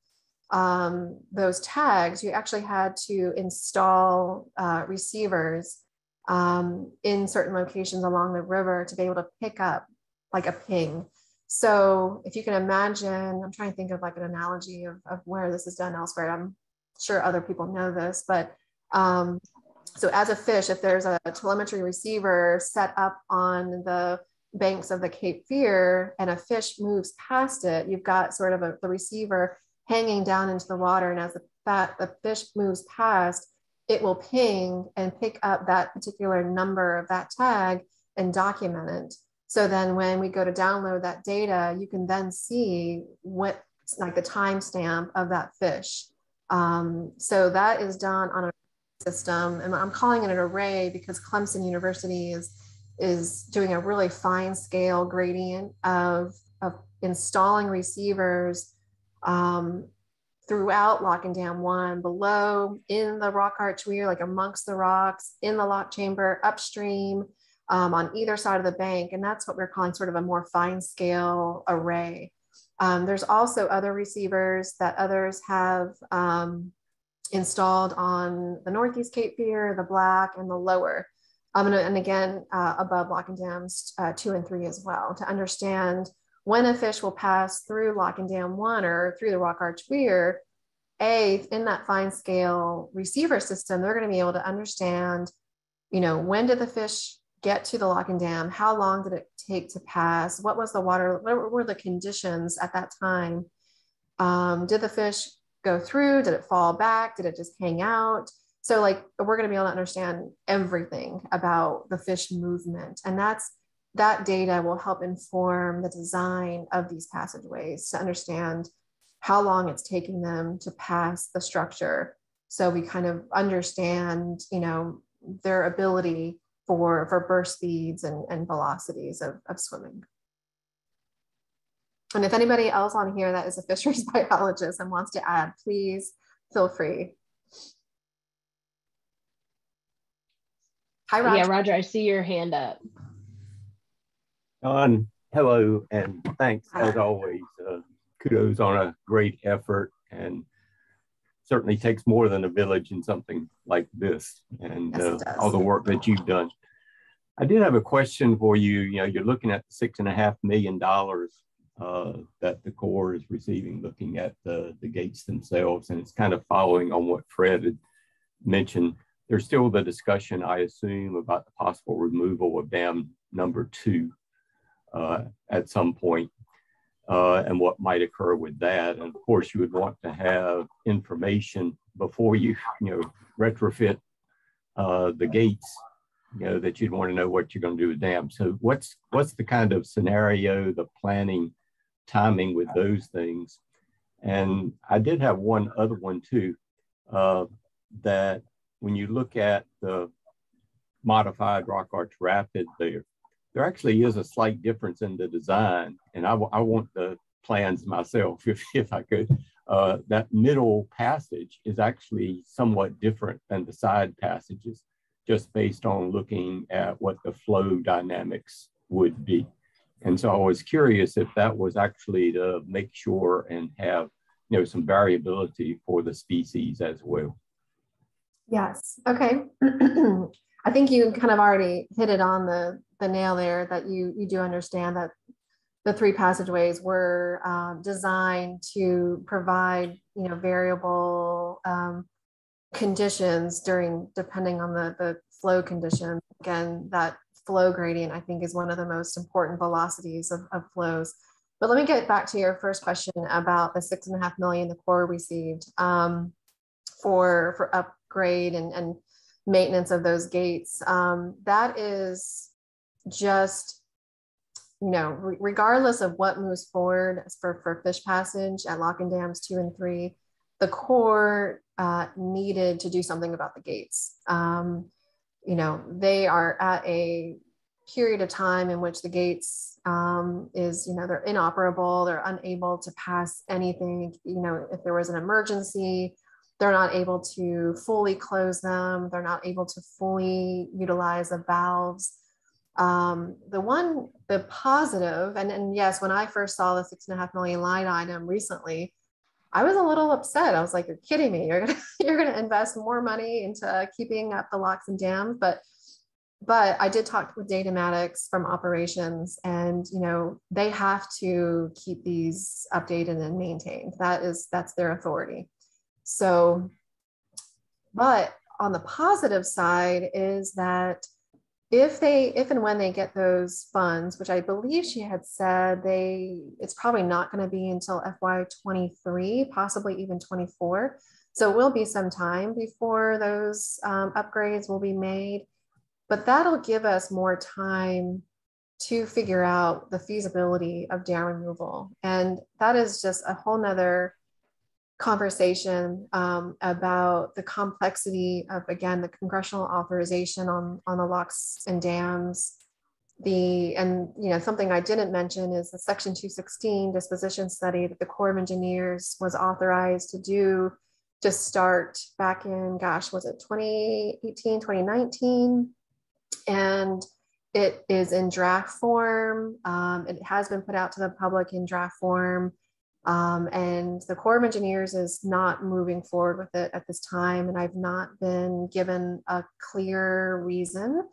those tags, you actually had to install receivers in certain locations along the river to be able to pick up like a ping. So if you can imagine, I'm trying to think of like an analogy of where this is done elsewhere. I'm sure other people know this, but so as a fish, if there's a telemetry receiver set up on the banks of the Cape Fear and a fish moves past it, you've got sort of the receiver hanging down into the water. And as the fish moves past, it will ping and pick up that particular number of that tag and document it. So then when we go to download that data, you can then see what, like the timestamp of that fish. So that is done on a system, and I'm calling it an array because Clemson University is doing a really fine scale gradient of installing receivers throughout lock and dam 1, below, in the rock arch weir, like amongst the rocks, in the lock chamber, upstream, on either side of the bank. And that's what we're calling sort of a more fine scale array. There's also other receivers that others have installed on the Northeast Cape Fear, the Black, and the lower. And again, above lock and dams 2 and 3 as well, to understand when a fish will pass through lock and dam 1 or through the rock arch weir. In that fine scale receiver system, they're going to be able to understand, when did the fish get to the lock and dam? How long did it take to pass? What was the water? What were the conditions at that time? Did the fish go through? Did it fall back? Did it just hang out? So we're going to be able to understand everything about the fish movement. And that data will help inform the design of these passageways to understand how long it's taking them to pass the structure. So we kind of understand, their ability for burst speeds and velocities of swimming. And if anybody else on here that is a fisheries biologist and wants to add, please feel free. Hi, Roger. Yeah, Roger, I see your hand up. Don, hello, and thanks as always. Kudos on a great effort, and certainly takes more than a village in something like this, and Yes, all the work that you've done. I did have a question for you. You're looking at $6.5 million that the Corps is receiving, looking at the gates themselves, and it's kind of following on what Fred had mentioned. There's still the discussion, I assume, about the possible removal of dam number 2 at some point, and what might occur with that. And of course, you would want to have information before you, retrofit the gates, that you'd want to know what you're going to do with dams. So what's the kind of scenario, the planning, timing with those things? And I did have one other one too, that when you look at the modified rock arch rapid there actually is a slight difference in the design, and I want the plans myself if I could. That middle passage is actually somewhat different than the side passages, just based on looking at what the flow dynamics would be. And so I was curious if that was actually to make sure and have some variability for the species as well. Yes. Okay. I think you kind of already hit it on the nail there, that you do understand that the 3 passageways were designed to provide, variable conditions depending on the flow conditions. Again, that flow gradient, I think, is one of the most important velocities of flows. But let me get back to your first question about the $6.5 million the Corps received for upgrade and maintenance of those gates. That is just, regardless of what moves forward for fish passage at lock and dams 2 and 3, the Corps needed to do something about the gates. They are at a period of time in which the gates they're inoperable, they're unable to pass anything. If there was an emergency, they're not able to fully close them. They're not able to fully utilize the valves. The positive, and yes, when I first saw the $6.5 million line item recently, I was a little upset. I was like, you're kidding me. You're gonna invest more money into keeping up the locks and dams. But I did talk with Datamatics from operations, and they have to keep these updated and maintained. That's their authority. So, but on the positive side is that if and when they get those funds, which I believe she had said it's probably not going to be until FY23, possibly even 24. So it will be some time before those upgrades will be made, but that'll give us more time to figure out the feasibility of dam removal. And that is just a whole nother conversation about the complexity of, again, the congressional authorization on the locks and dams. Something I didn't mention is the Section 216 disposition study that the Corps of Engineers was authorized to do to start back in, was it 2018, 2019? And it is in draft form. It has been put out to the public in draft form. And the Corps of Engineers is not moving forward with it at this time. And I've not been given a clear reason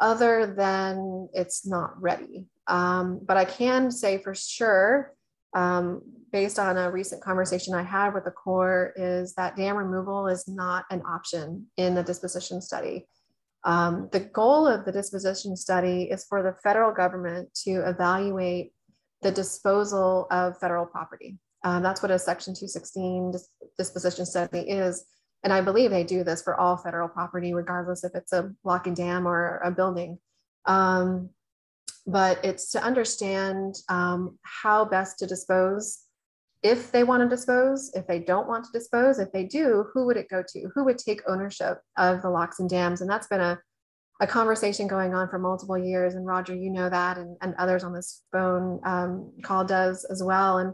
other than it's not ready. But I can say for sure, based on a recent conversation I had with the Corps, is that dam removal is not an option in the disposition study. The goal of the disposition study is for the federal government to evaluate the disposal of federal property. That's what a Section 216 disposition study is. And I believe they do this for all federal property, regardless if it's a lock and dam or a building. But it's to understand how best to dispose, if they want to dispose, if they don't want to dispose, if they do, who would it go to? Who would take ownership of the locks and dams? And that's been a conversation going on for multiple years. And Roger, you know that, and others on this phone call does as well. And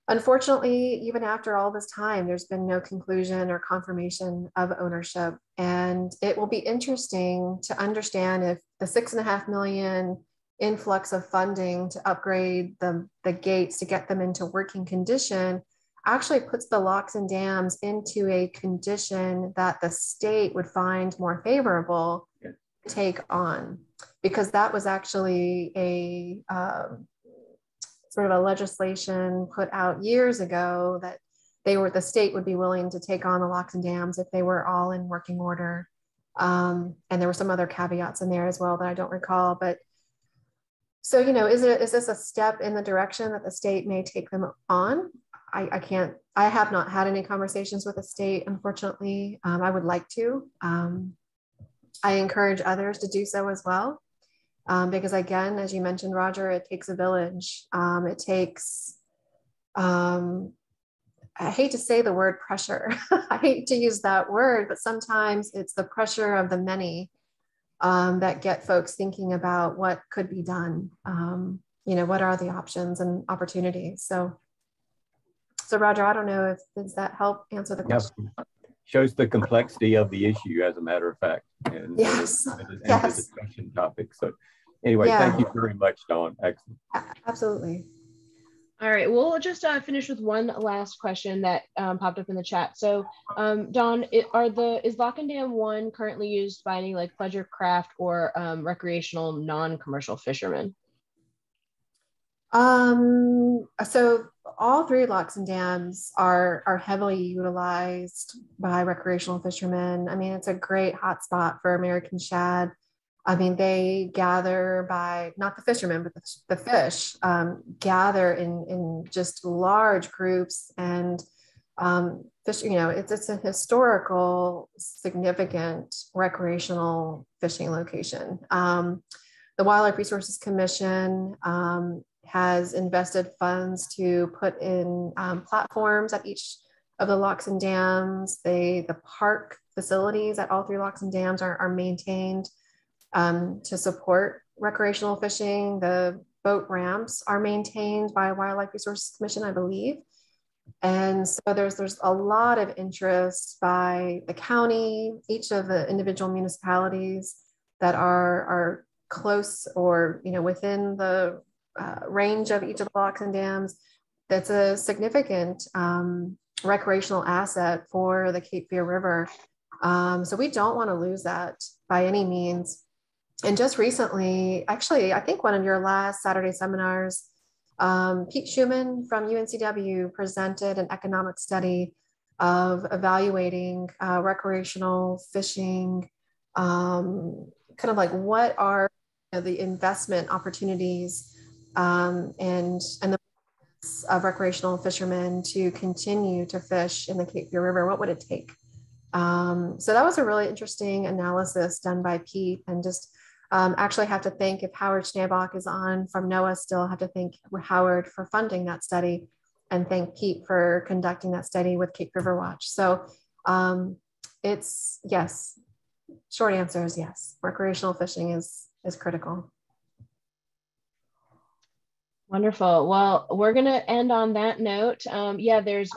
unfortunately, even after all this time, there's been no conclusion or confirmation of ownership. And it will be interesting to understand if the $6.5 million influx of funding to upgrade the gates to get them into working condition actually puts the locks and dams into a condition that the state would find more favorable to take on, because that was actually a sort of a legislation put out years ago that the state would be willing to take on the locks and dams if they were all in working order. And there were some other caveats in there as well that I don't recall, but so, is this a step in the direction that the state may take them on? I have not had any conversations with the state, unfortunately. I would like to. I encourage others to do so as well. Because again, as you mentioned, Roger, it takes a village. It takes, I hate to say the word pressure. I hate to use that word, but sometimes it's the pressure of the many that get folks thinking about what could be done. What are the options and opportunities? So Roger, I don't know does that help answer the question? Yeah. Shows the complexity of the issue, as a matter of fact, and yes, the discussion topic. So anyway, Thank you very much, Dawn. Excellent. Absolutely. All right, we'll just finish with one last question that popped up in the chat. So Dawn, is Lock and Dam 1 currently used by any like pleasure craft or recreational non-commercial fishermen? So all three locks and dams are heavily utilized by recreational fishermen. I mean, it's a great hotspot for American shad. I mean, they gather by, not the fishermen, but the fish gather in just large groups, and fish, it's a historical, significant recreational fishing location. The Wildlife Resources Commission has invested funds to put in platforms at each of the locks and dams. The park facilities at all three locks and dams are maintained to support recreational fishing. The boat ramps are maintained by Wildlife Resources Commission, I believe. And so there's a lot of interest by the county, each of the individual municipalities that are close or within the range of each of the locks and dams. That's a significant recreational asset for the Cape Fear River. So we don't want to lose that by any means. And just recently, actually, I think one of your last Saturday seminars, Pete Schumann from UNCW presented an economic study of evaluating recreational fishing, kind of like what are the investment opportunities and the of recreational fishermen to continue to fish in the Cape Fear River. What would it take? So that was a really interesting analysis done by Pete, and just actually have to thank, if Howard Schnabach is on from NOAA still, have to thank Howard for funding that study. and thank Pete for conducting that study with Cape River Watch. So it's yes, short answer is yes. Recreational fishing is critical. Wonderful. Well, we're going to end on that note. Yeah, there's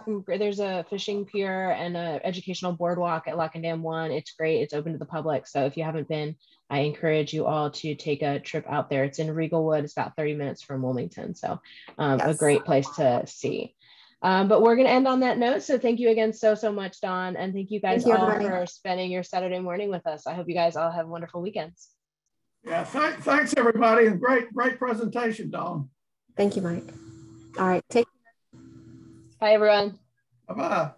a fishing pier and an educational boardwalk at Lock and Dam 1. It's great. It's open to the public. So if you haven't been, I encourage you all to take a trip out there. It's in Riegelwood. It's about 30 minutes from Wilmington. So Yes. A great place to see. But we're going to end on that note. So thank you again so much, Dawn. And thank you guys all for spending your Saturday morning with us. I hope you guys all have wonderful weekends. Yeah, thanks everybody. And great presentation, Dawn. Thank you, Mike. All right, take care. Bye, everyone. Bye-bye.